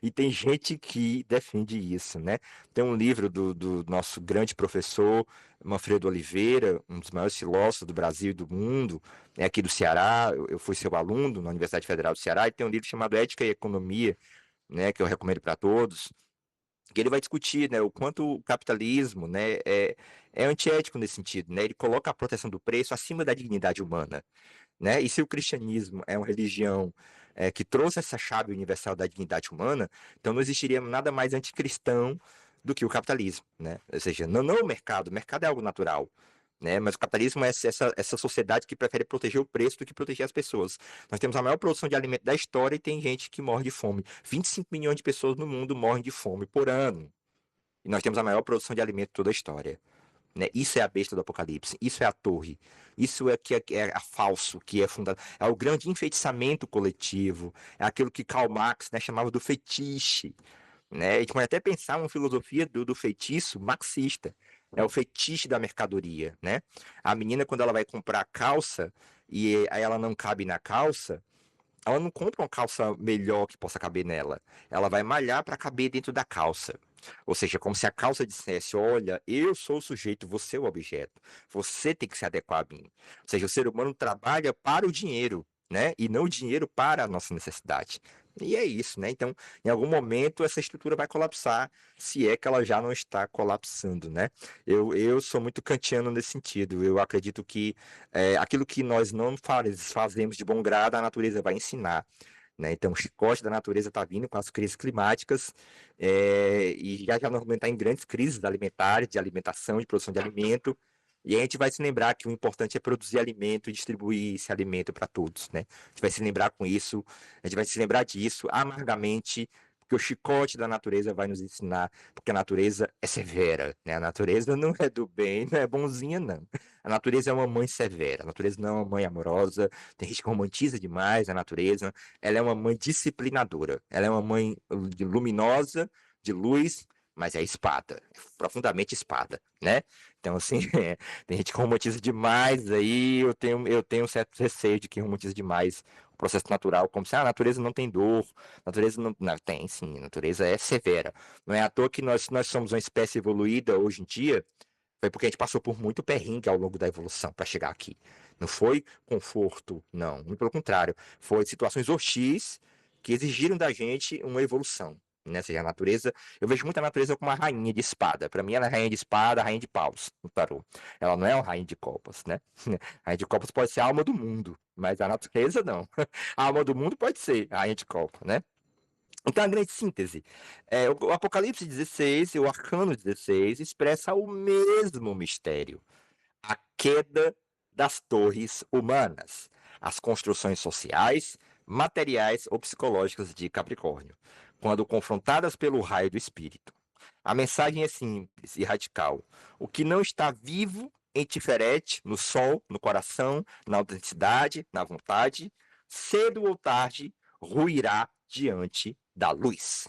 E tem gente que defende isso, né? Tem um livro do nosso grande professor Manfredo Oliveira, um dos maiores filósofos do Brasil e do mundo, é aqui do Ceará. Eu fui seu aluno na Universidade Federal do Ceará, e tem um livro chamado Ética e Economia, né, que eu recomendo para todos, que ele vai discutir, né, o quanto o capitalismo, né, é antiético nesse sentido, né? Ele coloca a proteção do preço acima da dignidade humana, né? E se o cristianismo é uma religião que trouxe essa chave universal da dignidade humana, então não existiria nada mais anticristão do que o capitalismo, né? Ou seja, não o mercado é algo natural, né? Mas o capitalismo é essa sociedade que prefere proteger o preço do que proteger as pessoas. Nós temos a maior produção de alimento da história e tem gente que morre de fome. 25 milhões de pessoas no mundo morrem de fome por ano. E nós temos a maior produção de alimento de toda a história, né? Isso é a besta do Apocalipse, isso é a torre, isso é a falso, que é fundado, é o grande enfeitiçamento coletivo, é aquilo que Karl Marx, né, chamava do fetiche, né? A gente pode até pensar uma filosofia do feitiço marxista, é o fetiche da mercadoria, né? A menina, quando ela vai comprar calça e aí ela não cabe na calça, ela não compra uma calça melhor que possa caber nela. Ela vai malhar para caber dentro da calça. Ou seja, como se a calça dissesse: olha, eu sou o sujeito, você é o objeto. Você tem que se adequar a mim. Ou seja, o ser humano trabalha para o dinheiro, né? E não o dinheiro para a nossa necessidade. E é isso, né? Então, em algum momento, essa estrutura vai colapsar, se é que ela já não está colapsando, né? Eu sou muito kantiano nesse sentido. Eu acredito que aquilo que nós não fazemos de bom grado, a natureza vai ensinar, né? Então, o chicote da natureza está vindo com as crises climáticas, e já nós vamos entrar em grandes crises alimentares, de alimentação, de produção de alimento, e a gente vai se lembrar que o importante é produzir alimento e distribuir esse alimento para todos, né? A gente vai se lembrar com isso, a gente vai se lembrar disso amargamente, porque o chicote da natureza vai nos ensinar, porque a natureza é severa, né? A natureza não é do bem, não é bonzinha, não. A natureza é uma mãe severa, a natureza não é uma mãe amorosa, tem gente que romantiza demais a natureza, ela é uma mãe disciplinadora, ela é uma mãe luminosa, de luz, mas é espada, é profundamente espada, né? Então, assim, tem gente que romantiza demais aí, eu tenho um certo receio de que romantiza demais o processo natural, como se a natureza não tem dor, a natureza não tem, sim, a natureza é severa. Não é à toa que nós somos uma espécie evoluída hoje em dia, foi porque a gente passou por muito perrengue ao longo da evolução para chegar aqui. Não foi conforto, não. Muito pelo contrário. Foi situações hostis que exigiram da gente uma evolução. Né? Ou seja, a natureza. Eu vejo muito a natureza como uma rainha de espada. Para mim, ela é rainha de espada, rainha de paus no tarô. Ela não é uma rainha de copas, né? A rainha de copas pode ser a alma do mundo, mas a natureza não. A alma do mundo pode ser a rainha de copas, né? Então, a grande síntese, o Apocalipse 16 e o Arcano 16 expressa o mesmo mistério, a queda das torres humanas, as construções sociais, materiais ou psicológicas de Capricórnio, quando confrontadas pelo raio do espírito. A mensagem é simples e radical. O que não está vivo interfere no sol, no coração, na autenticidade, na vontade, cedo ou tarde ruirá diante da luz.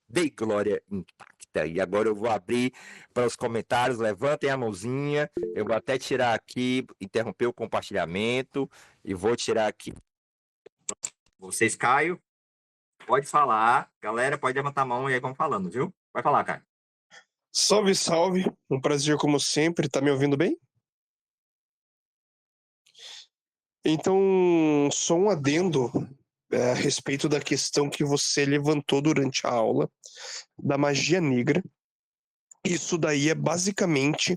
Dei glória intacta. E agora eu vou abrir para os comentários. Levantem a mãozinha. Eu vou até tirar aqui, interromper o compartilhamento e vou tirar aqui. Vocês, Caio, pode falar. Galera, pode levantar a mão e aí vamos falando, viu? Vai falar, Caio. Salve, salve. Um prazer como sempre. Tá me ouvindo bem? Então, só um adendo a respeito da questão que você levantou durante a aula da magia negra. Isso daí é basicamente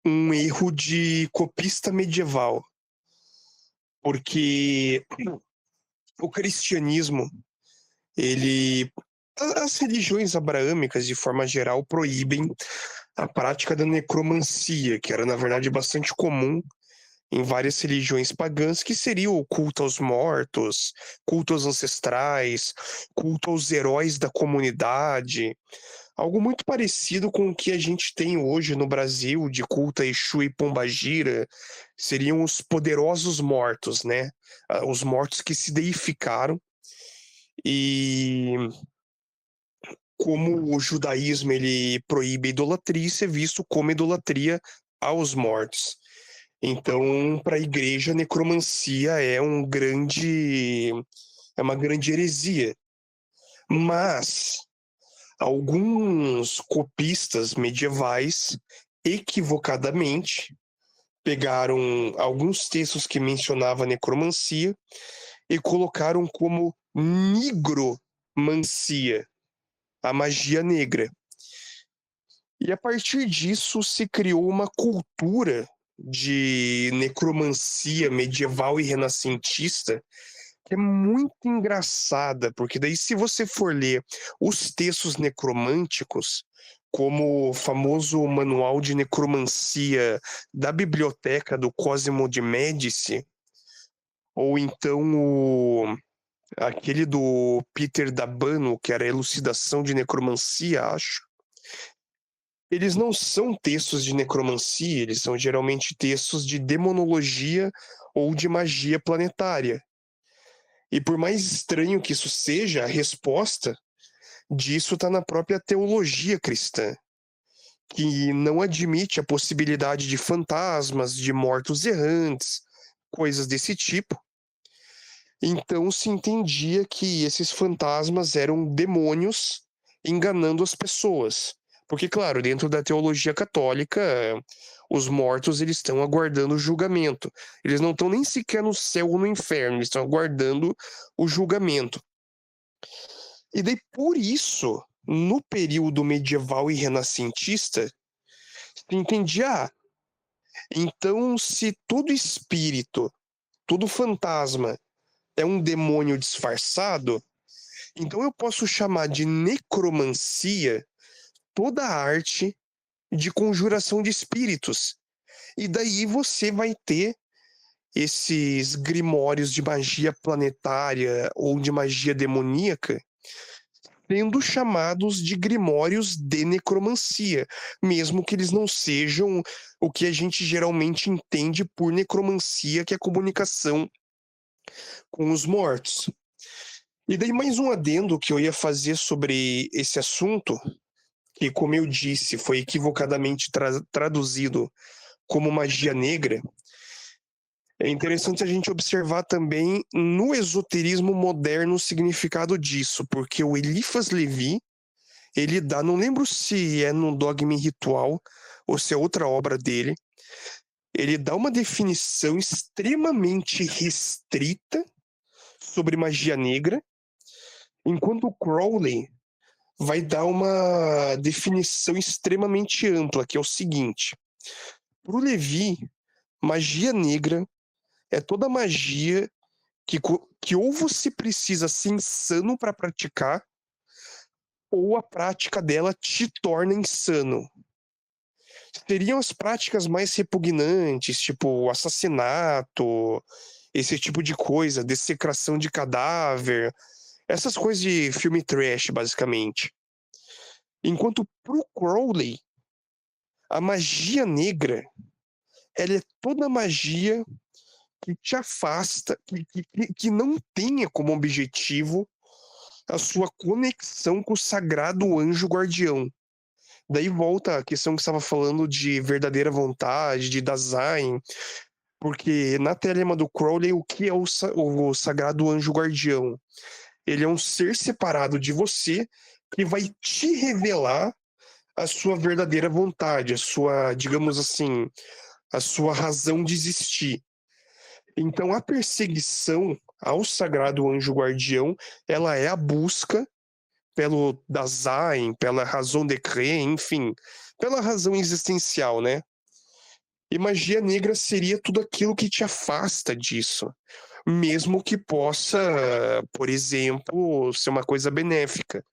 um erro de copista medieval, porque o cristianismo, ele As religiões abraâmicas, de forma geral, proíbem a prática da necromancia, que era, na verdade, bastante comum em várias religiões pagãs, que seria o culto aos mortos, culto aos ancestrais, culto aos heróis da comunidade, algo muito parecido com o que a gente tem hoje no Brasil de culto a Exu e Pombagira, seriam os poderosos mortos, né? Os mortos que se deificaram e como o judaísmo ele proíbe a idolatria, isso é visto como idolatria aos mortos. Então, para a igreja, a necromancia é uma grande heresia. Mas alguns copistas medievais, equivocadamente, pegaram alguns textos que mencionavam a necromancia e colocaram como nigromancia, a magia negra. E a partir disso se criou uma cultura de necromancia medieval e renascentista que é muito engraçada, porque daí se você for ler os textos necromânticos, como o famoso manual de necromancia da biblioteca do Cosimo de Médici, ou então aquele do Peter Dabano, que era a elucidação de necromancia, acho. Eles não são textos de necromancia, eles são geralmente textos de demonologia ou de magia planetária. E por mais estranho que isso seja, a resposta disso está na própria teologia cristã, que não admite a possibilidade de fantasmas, de mortos errantes, coisas desse tipo. Então se entendia que esses fantasmas eram demônios enganando as pessoas. Porque, claro, dentro da teologia católica, os mortos eles estão aguardando o julgamento. Eles não estão nem sequer no céu ou no inferno, eles estão aguardando o julgamento. E daí, por isso, no período medieval e renascentista, se entendia, então se todo espírito, todo fantasma é um demônio disfarçado, então eu posso chamar de necromancia toda a arte de conjuração de espíritos. E daí você vai ter esses grimórios de magia planetária ou de magia demoníaca sendo chamados de grimórios de necromancia, mesmo que eles não sejam o que a gente geralmente entende por necromancia, que é a comunicação com os mortos. E daí mais um adendo que eu ia fazer sobre esse assunto, que, como eu disse, foi equivocadamente traduzido como magia negra. É interessante a gente observar também no esoterismo moderno o significado disso, porque o Eliphas Levi, ele dá, não lembro se é no Dogma e Ritual ou se é outra obra dele, ele dá uma definição extremamente restrita sobre magia negra, enquanto o Crowley vai dar uma definição extremamente ampla, que é o seguinte: para o Levi, magia negra é toda magia que ou você precisa ser insano para praticar, ou a prática dela te torna insano. Seriam as práticas mais repugnantes, tipo assassinato, esse tipo de coisa, dessecração de cadáver, essas coisas de filme trash, basicamente. Enquanto pro Crowley, a magia negra, ela é toda magia que te afasta, que não tenha como objetivo a sua conexão com o sagrado anjo guardião. Daí volta a questão que você estava falando de verdadeira vontade, de Dasein, porque na teorema do Crowley, o que é o sagrado anjo guardião? Ele é um ser separado de você que vai te revelar a sua verdadeira vontade, a sua, digamos assim, a sua razão de existir. Então, a perseguição ao sagrado anjo guardião, ela é a busca pelo Dasein, pela razão de crer, enfim, pela razão existencial, né? E magia negra seria tudo aquilo que te afasta disso, mesmo que possa, por exemplo, ser uma coisa benéfica.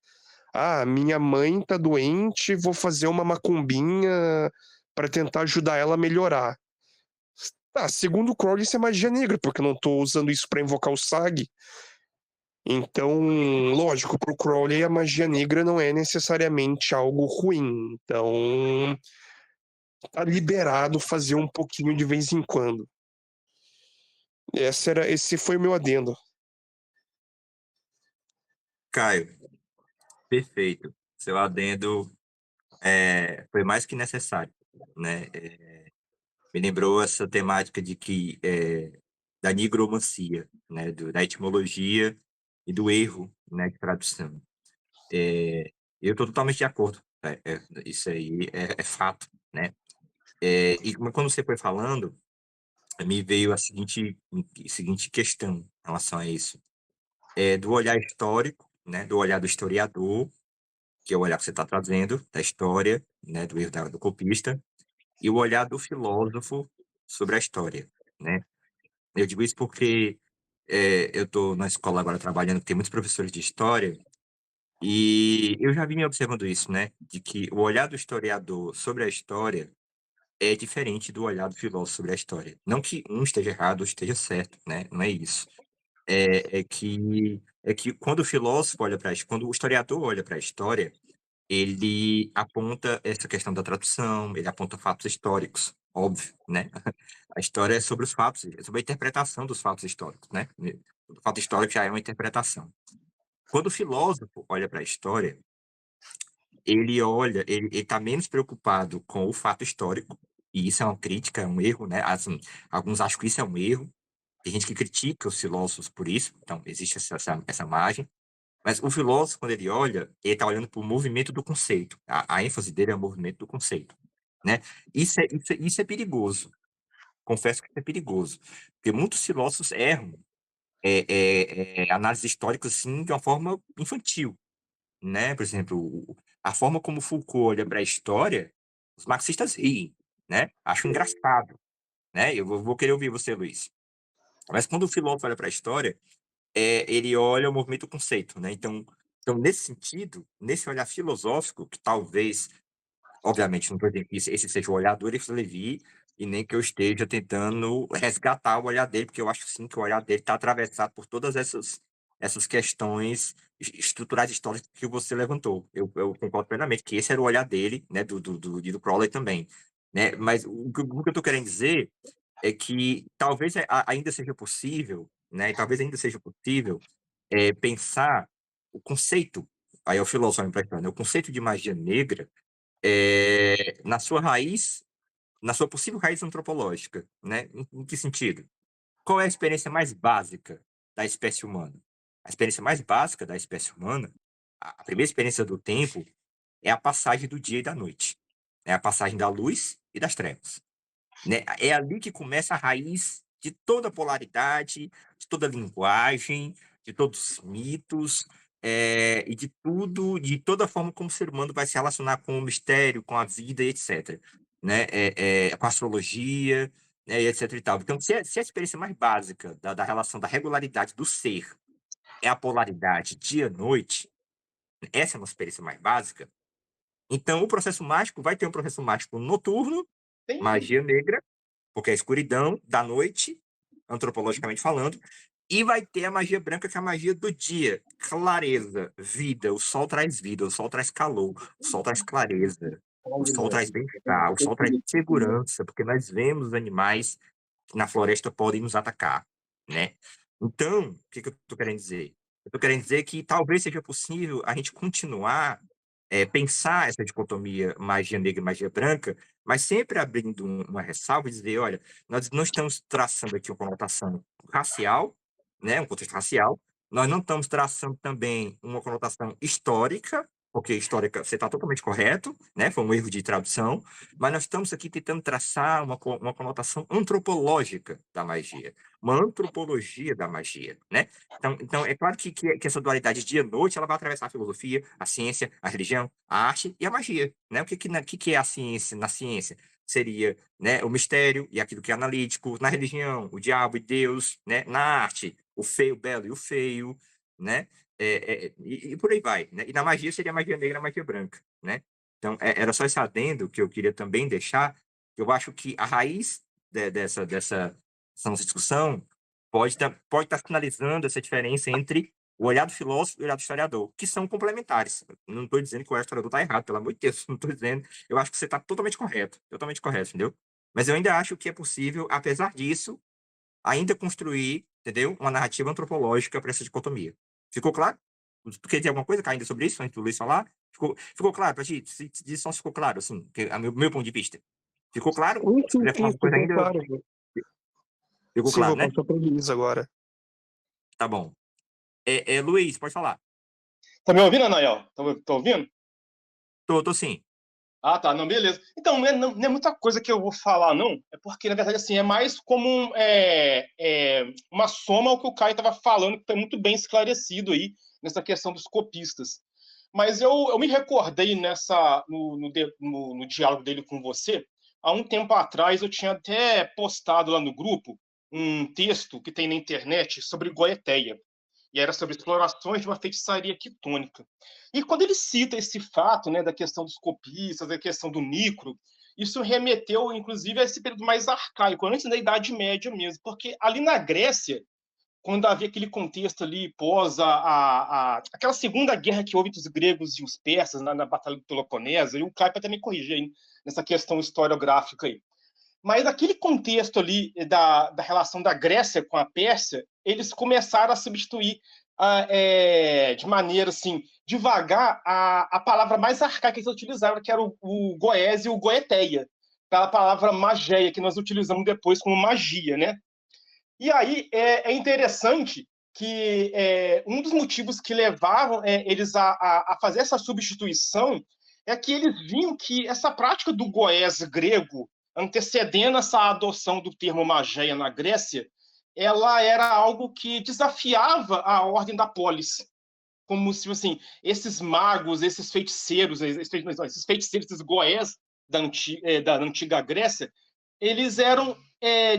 Ah, minha mãe tá doente, vou fazer uma macumbinha pra tentar ajudar ela a melhorar. Ah, segundo o Crowley, isso é magia negra, porque eu não tô usando isso pra invocar o Sag. Então, lógico, pro Crowley a magia negra não é necessariamente algo ruim. Então, tá liberado fazer um pouquinho de vez em quando. Esse foi o meu adendo. Caio, perfeito. Seu adendo foi mais que necessário, né? Me lembrou essa temática de que da nigromancia, né? Da etimologia e do erro, né? De tradução. Eu estou totalmente de acordo. Isso aí é fato, né? E quando você foi falando, me veio a seguinte questão em relação a isso. Do olhar histórico, né? Do olhar do historiador, que é o olhar que você está trazendo, da história, né? Do erro do copista, e o olhar do filósofo sobre a história, né? Eu digo isso porque eu estou na escola agora trabalhando, tem muitos professores de história, e eu já vim me observando isso, né? De que o olhar do historiador sobre a história é diferente do olhar do filósofo sobre a história. Não que um esteja errado ou esteja certo, né? Não é isso. É que quando o filósofo olha para quando o historiador olha para a história, ele aponta essa questão da tradução, ele aponta fatos históricos, óbvio, né? A história é sobre os fatos, é sobre a interpretação dos fatos históricos, né? O fato histórico já é uma interpretação. Quando o filósofo olha para a história, ele está menos preocupado com o fato histórico, e isso é uma crítica, é um erro, né? Assim, alguns acham que isso é um erro, tem gente que critica os filósofos por isso, então existe essa margem. Mas o filósofo, quando ele olha, ele está olhando para o movimento do conceito. A ênfase dele é o movimento do conceito, né? Isso é perigoso. Confesso que isso é perigoso. Porque muitos filósofos erram análises históricas assim, de uma forma infantil, né? Por exemplo, a forma como Foucault olha para a história, os marxistas riem, né? Acho engraçado, né? Eu vou querer ouvir você, Luiz. Mas quando o filósofo olha para a história, ele olha o movimento do conceito, né? Então, nesse sentido, nesse olhar filosófico, que talvez, obviamente, não estou dizendo que esse seja o olhar do Erich Levy, e nem que eu esteja tentando resgatar o olhar dele, porque eu acho sim que o olhar dele está atravessado por todas essas questões estruturais históricas que você levantou. Eu concordo plenamente que esse era o olhar dele, né, do Crowley também, né? Mas o que eu estou querendo dizer é que talvez ainda seja possível, né? E talvez ainda seja possível pensar o conceito, aí é o filósofo me emprestando, né? O conceito de magia negra na sua raiz, na sua possível raiz antropológica, né? Em que sentido? Qual é a experiência mais básica da espécie humana? A experiência mais básica da espécie humana, a primeira experiência do tempo, é a passagem do dia e da noite. É a passagem da luz e das trevas, né? É ali que começa a raiz de toda polaridade, de toda linguagem, de todos os mitos, e de tudo, de toda a forma como o ser humano vai se relacionar com o mistério, com a vida, etc. Né? Com a astrologia, né? E etc. E tal. Então, se a experiência mais básica da relação, da regularidade do ser é a polaridade dia-noite, essa é uma experiência mais básica, então o processo mágico vai ter um processo mágico noturno, magia negra, porque é a escuridão da noite, antropologicamente falando, e vai ter a magia branca, que é a magia do dia, clareza, vida. O sol traz vida, o sol traz calor, o sol traz clareza, o sol traz bem-estar, o sol traz segurança, porque nós vemos animais que na floresta podem nos atacar, né? Então, o que eu estou querendo dizer? Eu estou querendo dizer que talvez seja possível a gente continuar pensar essa dicotomia magia negra e magia branca, mas sempre abrindo uma ressalva e dizer, olha, nós não estamos traçando aqui uma conotação racial, né, um contexto racial, nós não estamos traçando também uma conotação histórica, porque histórica você está totalmente correto, né, foi um erro de tradução, mas nós estamos aqui tentando traçar uma conotação antropológica da magia, uma antropologia da magia, né? Então é claro que essa dualidade dia-noite ela vai atravessar a filosofia, a ciência, a religião, a arte e a magia, né? O que é a ciência na ciência? Seria, né, o mistério e aquilo que é analítico, na religião, o diabo e Deus, né? Na arte, o feio, o belo e o feio, né? E por aí vai, né? E na magia seria a magia negra, a magia branca, né? Então, era só esse adendo que eu queria também deixar. Eu acho que a raiz dessa nossa discussão pode estar finalizando essa diferença entre o olhar do filósofo e o olhar do historiador, que são complementares. Não estou dizendo que o olhar do historiador está errado, pelo amor de Deus, não estou dizendo. Eu acho que você está totalmente correto, entendeu? Mas eu ainda acho que é possível, apesar disso, ainda construir, entendeu? Uma narrativa antropológica para essa dicotomia. Ficou claro? Tu quer dizer alguma coisa, ainda sobre isso, antes do Luiz falar? Ficou claro para ti? Se só ficou claro, assim, meu ponto de vista. Ficou claro? Sim, Se sim, quiser falar sim, alguma coisa ficou ainda, claro. ficou Sim, claro, vou né? passar para o Luiz agora. Tá bom. Luiz, pode falar. Tá me ouvindo, Anael? Tá ouvindo? Tô sim. Ah, tá. Não, beleza. Então, não é muita coisa que eu vou falar, não. É porque, na verdade, assim, é mais como uma soma ao que o Caio estava falando, que foi muito bem esclarecido aí, nessa questão dos copistas. Mas eu me recordei no diálogo dele com você. Há um tempo atrás, eu tinha até postado lá no grupo um texto que tem na internet sobre Goetheia. E era sobre explorações de uma feitiçaria quitônica. E quando ele cita esse fato, né, da questão dos copistas, da questão do Nicro, isso remeteu, inclusive, a esse período mais arcaico, antes da Idade Média mesmo, porque ali na Grécia, quando havia aquele contexto ali pós aquela segunda guerra que houve entre os gregos e os persas na Batalha do Peloponeso, e o Caio até me corrigir aí nessa questão historiográfica aí. Mas aquele contexto ali da relação da Grécia com a Pérsia, eles começaram a substituir de maneira assim, devagar, a palavra mais arcaica que eles utilizavam, que era o goese e o goeteia, pela palavra mageia, que nós utilizamos depois como magia, né? E aí é interessante que um dos motivos que levavam eles a fazer essa substituição é que eles viam que essa prática do goés grego, antecedendo essa adoção do termo mageia na Grécia, ela era algo que desafiava a ordem da polis. Como se, assim, esses magos, esses feiticeiros, esses goés da antiga Grécia, eles eram,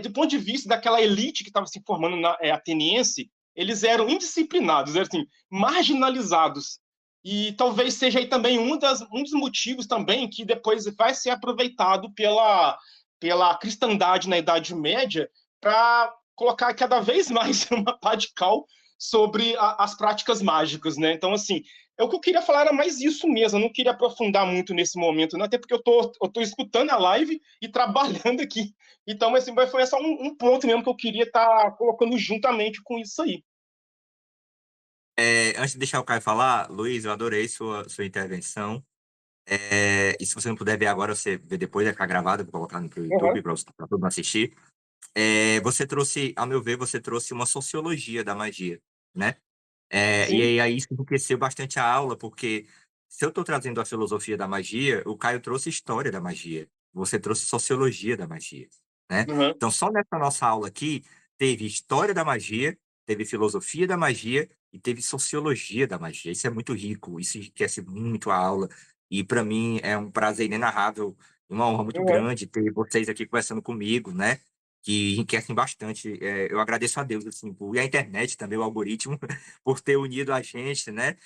do ponto de vista daquela elite que estava se formando ateniense, eles eram indisciplinados, eram assim, marginalizados. E talvez seja aí também um dos motivos também que depois vai ser aproveitado pela cristandade na Idade Média para colocar cada vez mais uma pá de cal sobre as práticas mágicas, né? Então, assim, o que eu queria falar era mais isso mesmo, eu não queria aprofundar muito nesse momento, né? Até porque eu tô escutando a live e trabalhando aqui. Então, assim, foi só um ponto mesmo que eu queria estar colocando juntamente com isso aí. Antes de deixar o Caio falar, Luiz, eu adorei sua intervenção. E se você não puder ver agora, você vê depois, vai ficar gravado, vou colocar no Uhum. YouTube para todo mundo assistir. Você trouxe, ao meu ver, você trouxe uma sociologia da magia, né? Sim. E aí isso enriqueceu bastante a aula, porque se eu estou trazendo a filosofia da magia, o Caio trouxe história da magia, você trouxe sociologia da magia, né? Uhum. Então, só nessa nossa aula aqui, teve história da magia, teve filosofia da magia e teve sociologia da magia. Isso é muito rico, isso enriquece muito a aula. E para mim é um prazer inenarrável, uma honra muito Uhum. grande ter vocês aqui conversando comigo, né? Que enriquecem bastante. Eu agradeço a Deus, assim, e a internet também, o algoritmo, por ter unido a gente, né?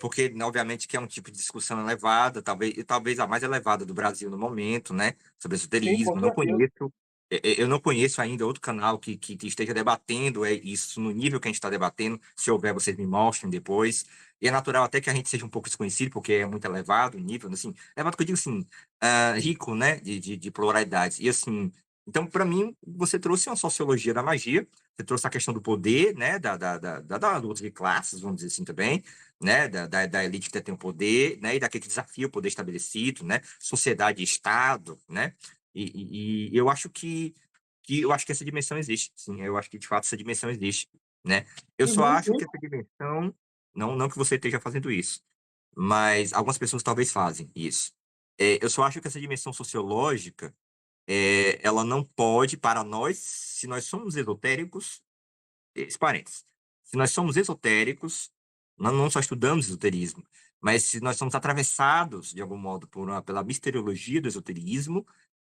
Porque, obviamente, que é um tipo de discussão elevada, talvez a mais elevada do Brasil no momento, né? Sobre Sim, com esoterismo. Não certeza. conheço, eu não conheço ainda outro canal que esteja debatendo isso no nível que a gente está debatendo. Se houver, vocês me mostrem depois. E é natural até que a gente seja um pouco desconhecido, porque é muito elevado o nível, assim, elevado que eu digo assim, rico, né? De pluralidades. E assim. Então, para mim, você trouxe uma sociologia da magia, você trouxe a questão do poder, né, da luta de classes, vamos dizer assim também, né, da elite que tem o poder, né, e daquele que desafia o poder estabelecido, né, sociedade e Estado, né, e eu acho que essa dimensão existe, sim, eu acho que de fato essa dimensão existe, né. Eu só Uhum, acho sim. que essa dimensão, não que você esteja fazendo isso, mas algumas pessoas talvez fazem isso. Eu só acho que essa dimensão sociológica ela não pode, para nós, se nós somos esotéricos, esse parênteses, se nós somos esotéricos, nós não só estudamos esoterismo, mas se nós somos atravessados, de algum modo, pela misteriologia do esoterismo,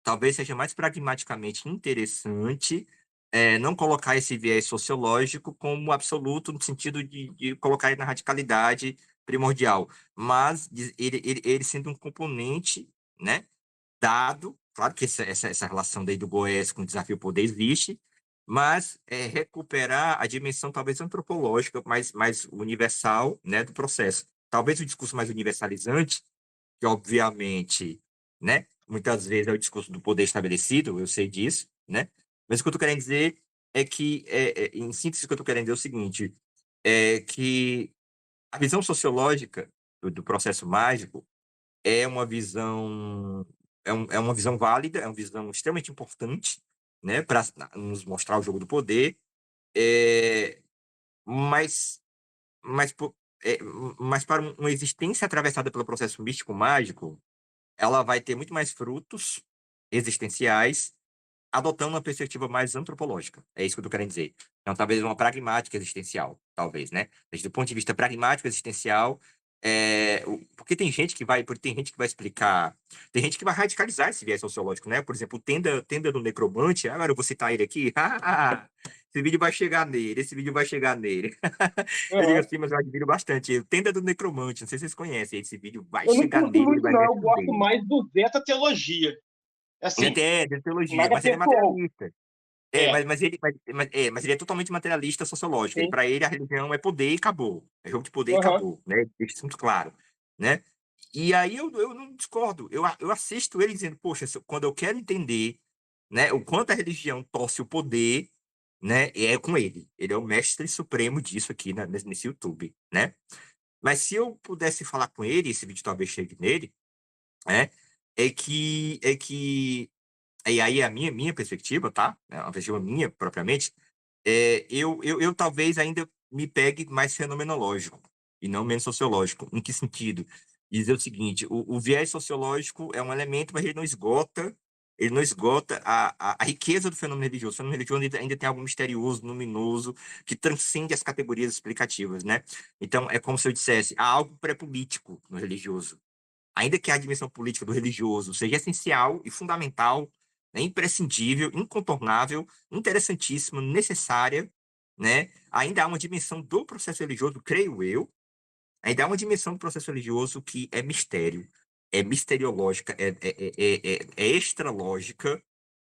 talvez seja mais pragmaticamente interessante não colocar esse viés sociológico como absoluto, no sentido de colocar ele na radicalidade primordial, mas ele sendo um componente, né, dado, claro que essa relação daí do Goiás com o desafio poder existe, mas recuperar a dimensão talvez antropológica mais universal, né, do processo. Talvez o discurso mais universalizante, que obviamente, né, muitas vezes é o discurso do poder estabelecido, eu sei disso, né, mas o que eu estou querendo dizer é que, em síntese, o que eu estou querendo dizer é o seguinte, é que a visão sociológica do processo mágico é uma visão é uma visão válida, é uma visão extremamente importante, né, para nos mostrar o jogo do poder, é, mas mas po- é, mas para uma existência atravessada pelo processo místico mágico, ela vai ter muito mais frutos existenciais adotando uma perspectiva mais antropológica. É isso que eu estou querendo dizer. Então, talvez uma pragmática existencial, talvez, né? Desde o ponto de vista pragmático existencial, porque tem gente que vai explicar, tem gente que vai radicalizar esse viés sociológico, né? Por exemplo, o Tenda do Necromante, agora eu vou citar ele aqui, esse vídeo vai chegar nele, esse vídeo vai chegar nele. Eu digo Aham. assim, mas eu admiro bastante. O Tenda do Necromante, não sei se vocês conhecem, esse vídeo vai Eu não chegar curto nele, ele muito, vai não. Eu responder. gosto mais do Zeta Teologia. Assim, De teologia, mais da mas ele é pessoal. materialista. É, Mas ele é totalmente materialista sociológico. sim. Para ele, a religião é poder e acabou. É jogo de poder e Aham. acabou, né? Deixa isso muito claro, né? E aí eu não discordo. Eu assisto ele dizendo, poxa, quando eu quero entender, né, o quanto a religião torce o poder, né, é com ele. Ele é o mestre supremo disso aqui nesse YouTube, né? Mas se eu pudesse falar com ele, esse vídeo talvez chegue nele, né? É que e aí a minha perspectiva, tá? É uma perspectiva minha, propriamente, eu talvez ainda me pegue mais fenomenológico e não menos sociológico. Em que sentido? Dizer o seguinte, o viés sociológico é um elemento, mas ele não esgota a riqueza do fenômeno religioso. O fenômeno religioso ainda tem algo misterioso, luminoso, que transcende as categorias explicativas, né? Então, é como se eu dissesse, há algo pré-político no religioso. Ainda que a dimensão política do religioso seja essencial e fundamental, né, imprescindível, incontornável, interessantíssima, necessária, né, ainda há uma dimensão do processo religioso, creio eu, ainda há uma dimensão do processo religioso que é mistério, é misteriológica, é extralógica,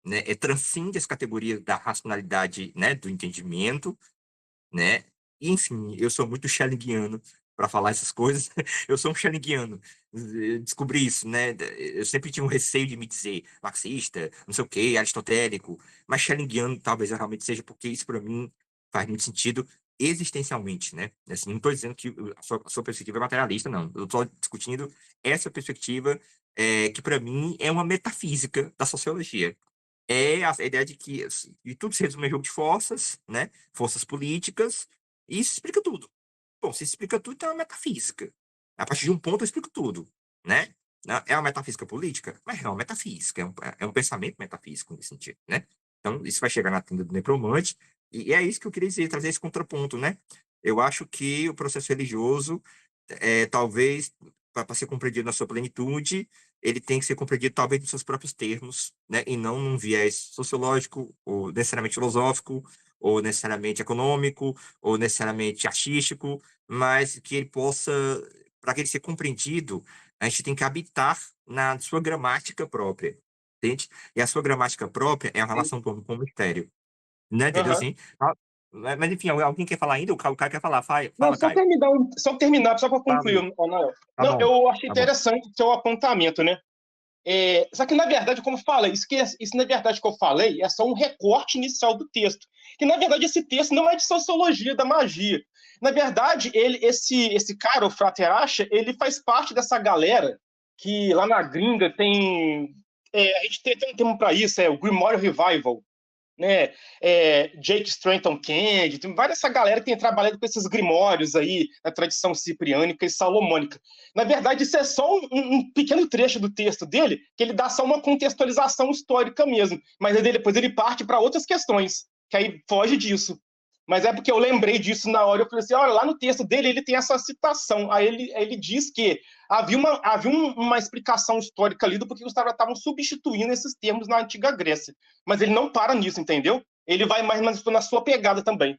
né, transcende as categorias da racionalidade, né, do entendimento, né? E, enfim, eu sou muito schellingiano para falar essas coisas. Eu sou um schellingiano. Descobri isso, né? Eu sempre tinha um receio de me dizer marxista, não sei o quê, aristotélico, mas schellingiano talvez eu realmente seja, porque isso para mim faz muito sentido existencialmente, né? Assim, não estou dizendo que a sua perspectiva é materialista, não. Eu estou discutindo essa perspectiva que para mim é uma metafísica da sociologia. É a ideia de que assim, de tudo se resume a jogo de forças, né? Forças políticas, e isso explica tudo. Bom, se explica tudo, então é uma metafísica. A partir de um ponto eu explico tudo, né? É uma metafísica política? Mas é uma metafísica, é um pensamento metafísico nesse sentido, né? Então, isso vai chegar na tenda do necromante, e é isso que eu queria dizer, trazer esse contraponto, né? Eu acho que o processo religioso, talvez, para ser compreendido na sua plenitude, ele tem que ser compreendido talvez nos seus próprios termos, né? E não num viés sociológico, ou necessariamente filosófico, ou necessariamente econômico, ou necessariamente artístico, mas que ele possa, para que ele seja compreendido, a gente tem que habitar na sua gramática própria, entende? E a sua gramática própria é a Sim. relação do homem com o mistério, né? Entendeu Aham. assim? Mas enfim, alguém quer falar ainda? O Caio quer falar. Não, Fala, Caio. só terminar, só para Fala. concluir, Anael. Tá Não, bom, eu achei tá bom. interessante o seu apontamento, né? Só que, na verdade, como eu falei, isso, na verdade, que eu falei, é só um recorte inicial do texto. Que, na verdade, esse texto não é de sociologia da magia. Na verdade, esse cara, o Frater Asher, ele faz parte dessa galera que lá na gringa tem. A gente tem um termo para isso, é o Grimoire Revival, né? Jake Stratton Kennedy, tem várias essa galera que tem trabalhado com esses grimórios aí, na tradição cipriânica e salomônica. Na verdade, isso é só um pequeno trecho do texto dele, que ele dá só uma contextualização histórica mesmo, mas aí depois ele parte para outras questões, que aí foge disso. Mas é porque eu lembrei disso na hora, eu falei assim, olha, lá no texto dele ele tem essa citação, aí ele diz que havia uma explicação histórica ali do porquê os caras estavam substituindo esses termos na antiga Grécia. Mas ele não para nisso, entendeu? ele vai mais ou menos na sua pegada também.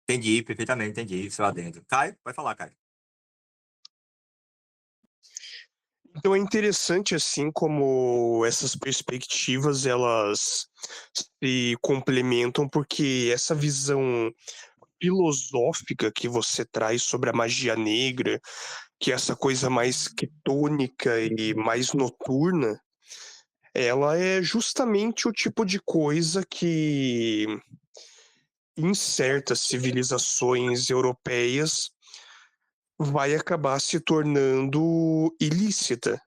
Entendi, perfeitamente, entendi. Isso lá dentro. Caio, vai falar, Caio. Então é interessante assim como essas perspectivas elas se complementam, porque essa visão filosófica que você traz sobre a magia negra, que é essa coisa mais quetônica e mais noturna, ela é justamente o tipo de coisa que em certas civilizações europeias vai acabar se tornando ilícita.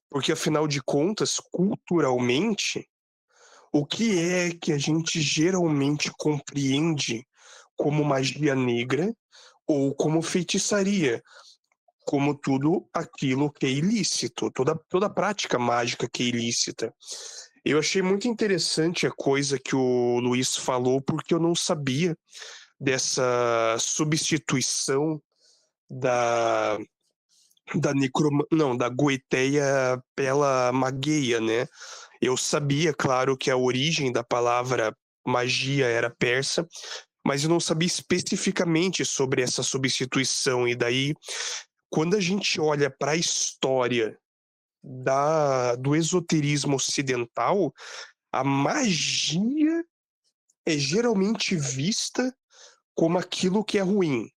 Porque afinal de contas, culturalmente, o que a gente geralmente compreende como magia negra ou como feitiçaria? Como tudo aquilo que é ilícito, toda prática mágica que é ilícita. Eu achei muito interessante a coisa que o Luiz falou, porque eu não sabia dessa substituição da da Goetheia pela Mageia, né? Eu sabia, claro, que a origem da palavra magia era persa, mas eu não sabia especificamente sobre essa substituição. E daí, quando a gente olha para a história do esoterismo ocidental, a magia é geralmente vista como aquilo que é ruim.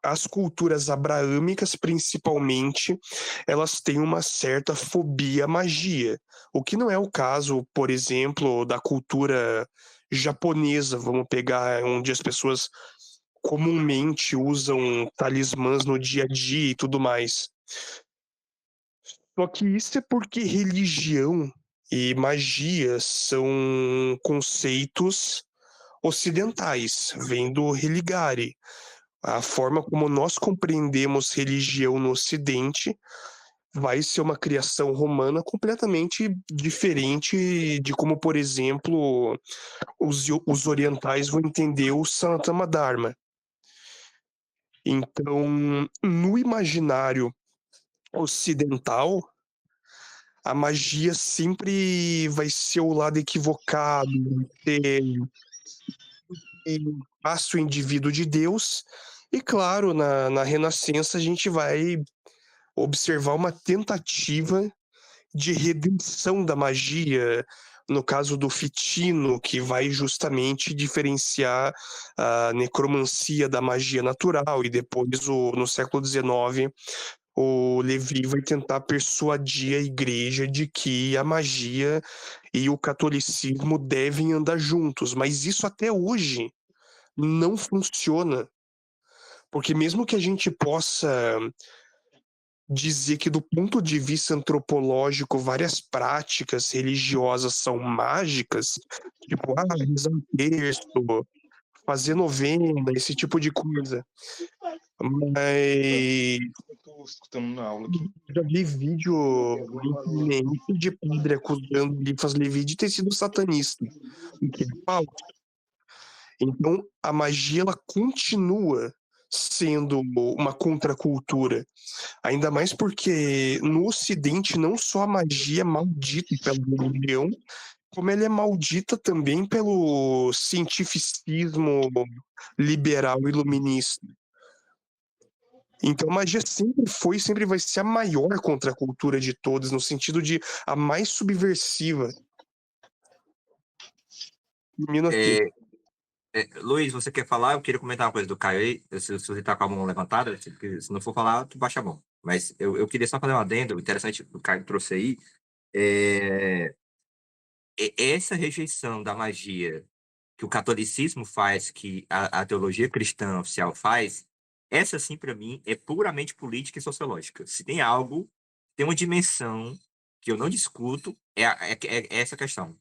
As culturas abraâmicas, principalmente, elas têm uma certa fobia à magia, o que não é o caso, por exemplo, da cultura japonesa, vamos pegar, onde as pessoas comumente usam talismãs no dia a dia e tudo mais. Só que isso é porque religião e magia são conceitos ocidentais, vem do religare. A forma como nós compreendemos religião no Ocidente vai ser uma criação romana completamente diferente de como, por exemplo, os orientais vão entender o Sanatama Dharma. Então, no imaginário ocidental, a magia sempre vai ser o lado equivocado, ser passa o indivíduo de Deus. E claro, na Renascença a gente vai observar uma tentativa de redenção da magia, no caso do Fitino, que vai justamente diferenciar a necromancia da magia natural, e depois, no século XIX, o Levi vai tentar persuadir a igreja de que a magia e o catolicismo devem andar juntos, mas isso até hoje não funciona, porque mesmo que a gente possa dizer que do ponto de vista antropológico várias práticas religiosas são mágicas, tipo, rezar um terço, fazer novena, esse tipo de coisa. Mas Estou escutando na aula aqui. já vi vídeo na internet de padre acusando Eliphas Levi de ter sido satanista, o que é falso. Então, a magia ela continua sendo uma contracultura. Ainda mais porque no Ocidente não só a magia é maldita pela religião, como ela é maldita também pelo cientificismo liberal iluminista. Então a magia sempre foi e sempre vai ser a maior contracultura de todas, no sentido de a mais subversiva. Termino aqui. Luiz, você quer falar? Eu queria comentar uma coisa do Caio aí. Se você tá com a mão levantada, se não for falar, tu baixa a mão. Mas eu queria só fazer um adendo interessante que o Caio trouxe aí. Essa rejeição da magia que o catolicismo faz, que a teologia cristã oficial faz, essa sim, para mim, é puramente política e sociológica. Se tem algo, tem uma dimensão que eu não discuto, é essa questão.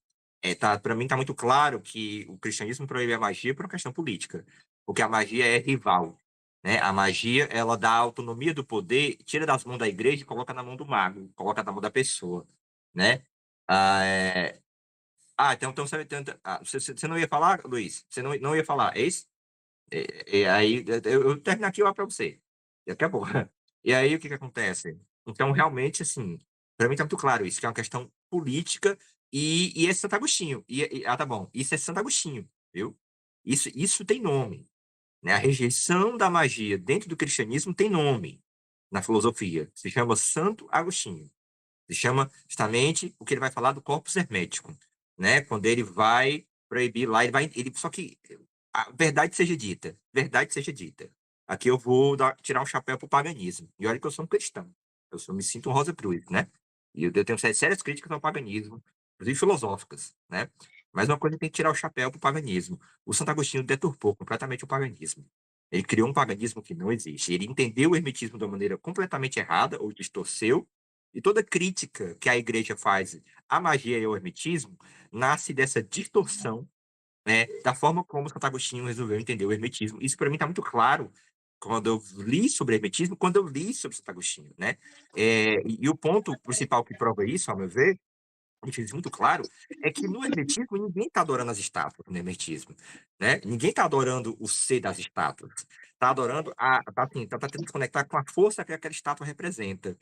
Para mim, está muito claro que o cristianismo proíbe a magia por uma questão política, porque a magia é rival. Né? A magia, ela dá a autonomia do poder, tira das mãos da igreja e coloca na mão do mago, coloca na mão da pessoa. Né? Ah, é, então você não ia falar, Luiz? Você não ia falar, é isso? Aí eu termino aqui lá para você. Daqui a pouco. E aí o que acontece? Então, realmente, assim, para mim está muito claro isso, que é uma questão política E esse Santo Agostinho. Tá bom. Isso é Santo Agostinho, viu? Isso tem nome, né? A rejeição da magia dentro do cristianismo tem nome na filosofia. Se chama Santo Agostinho. Se chama justamente o que ele vai falar do corpus hermético, né? Quando ele vai proibir lá, só que a verdade seja dita. Aqui eu vou tirar um chapéu para o paganismo. E olha que eu sou um cristão. Me sinto um Rosa Cruz, né? E eu tenho sérias críticas ao paganismo, inclusive filosóficas, né? Mas uma coisa tem que tirar o chapéu para o paganismo. O Santo Agostinho deturpou completamente o paganismo. Ele criou um paganismo que não existe. Ele entendeu o hermetismo de uma maneira completamente errada, ou distorceu, e toda crítica que a igreja faz à magia e ao hermetismo nasce dessa distorção, né, da forma como Santo Agostinho resolveu entender o hermetismo. Isso para mim está muito claro quando eu li sobre hermetismo, quando eu li sobre Santo Agostinho, né? E o ponto principal que prova isso, ao meu ver, deixa isso muito claro, é que no hermetismo ninguém está adorando as estátuas no hermetismo, né? Ninguém está adorando o ser das estátuas. Está adorando tá tentando se conectar com a força que aquela estátua representa,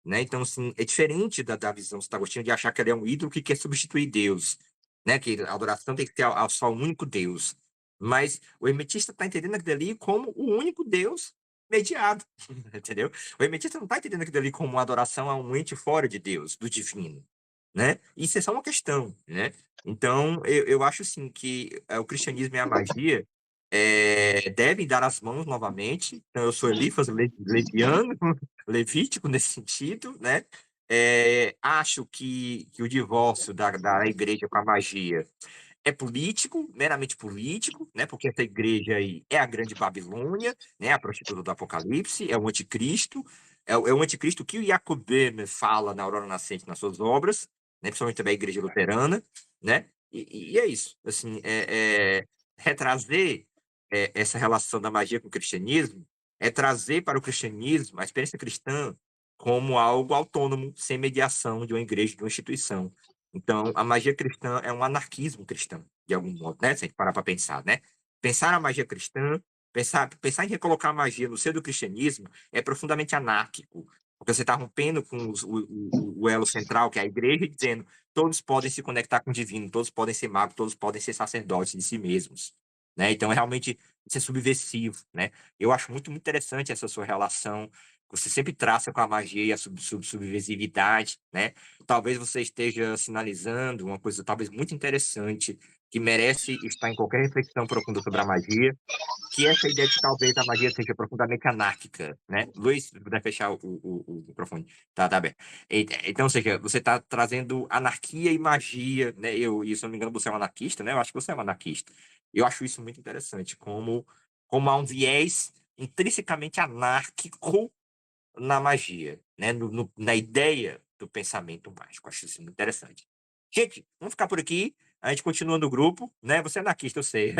né? Então, assim, é diferente da visão do Santo Agostinho de achar que ele é um ídolo que quer substituir Deus, né? Que a adoração tem que ter ao só um único Deus. Mas o hermetista está entendendo aquilo ali como o único Deus mediado, entendeu? O hermetista não está entendendo aquilo ali como uma adoração a um ente fora de Deus, do divino, né? Isso é só uma questão, né? Então, eu acho, assim, que o cristianismo e a magia devem dar as mãos novamente. Então, eu sou Elifas leviano, levítico nesse sentido, né? Acho que o divórcio da igreja com a magia é político, meramente político, né? Porque essa igreja aí é a grande Babilônia, né? A prostituta do Apocalipse, é o anticristo, é o anticristo que o Jacob Böhme fala na Aurora Nascente nas suas obras, né? Principalmente também a igreja luterana, né? E é isso, assim, retrazer essa relação da magia com o cristianismo é trazer para o cristianismo a experiência cristã como algo autônomo, sem mediação de uma igreja, de uma instituição. Então, a magia cristã é um anarquismo cristão, de algum modo, né? Se a gente parar para pensar, né? Pensar a magia cristã, pensar em recolocar a magia no seio do cristianismo é profundamente anárquico, porque você está rompendo com o elo central, que é a igreja, e dizendo todos podem se conectar com o divino, todos podem ser magos, todos podem ser sacerdotes de si mesmos, né? Então, realmente, isso é subversivo, né? Eu acho muito, muito interessante essa sua relação que você sempre traça com a magia e a subversividade, né? Talvez você esteja sinalizando uma coisa talvez muito interessante que merece estar em qualquer reflexão profunda sobre a magia, que é essa ideia de que talvez a magia seja profundamente anárquica, né? Luiz, se puder fechar o microfone, tá aberto. Então, ou seja, você está trazendo anarquia e magia, né? E se não me engano, você é um anarquista, né? Eu acho que você é um anarquista. Eu acho isso muito interessante, como há um viés intrinsecamente anárquico na magia, né? Na ideia do pensamento mágico. Acho isso muito interessante. Gente, vamos ficar por aqui. A gente continua no grupo, né? Você é anarquista, eu sei.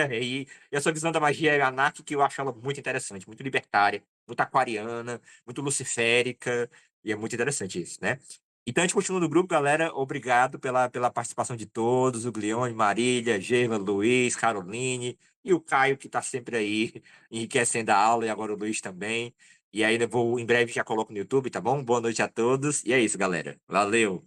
E a sua visão da magia é anárquica, eu acho ela muito interessante, muito libertária, muito aquariana, muito luciférica, e é muito interessante isso, né? Então a gente continua no grupo, galera. Obrigado pela participação de todos: o Glione, Marília, Geva, Luiz, Caroline e o Caio, que está sempre aí enriquecendo a aula, e agora o Luiz também. E aí em breve já coloco no YouTube, tá bom? Boa noite a todos. E é isso, galera. Valeu!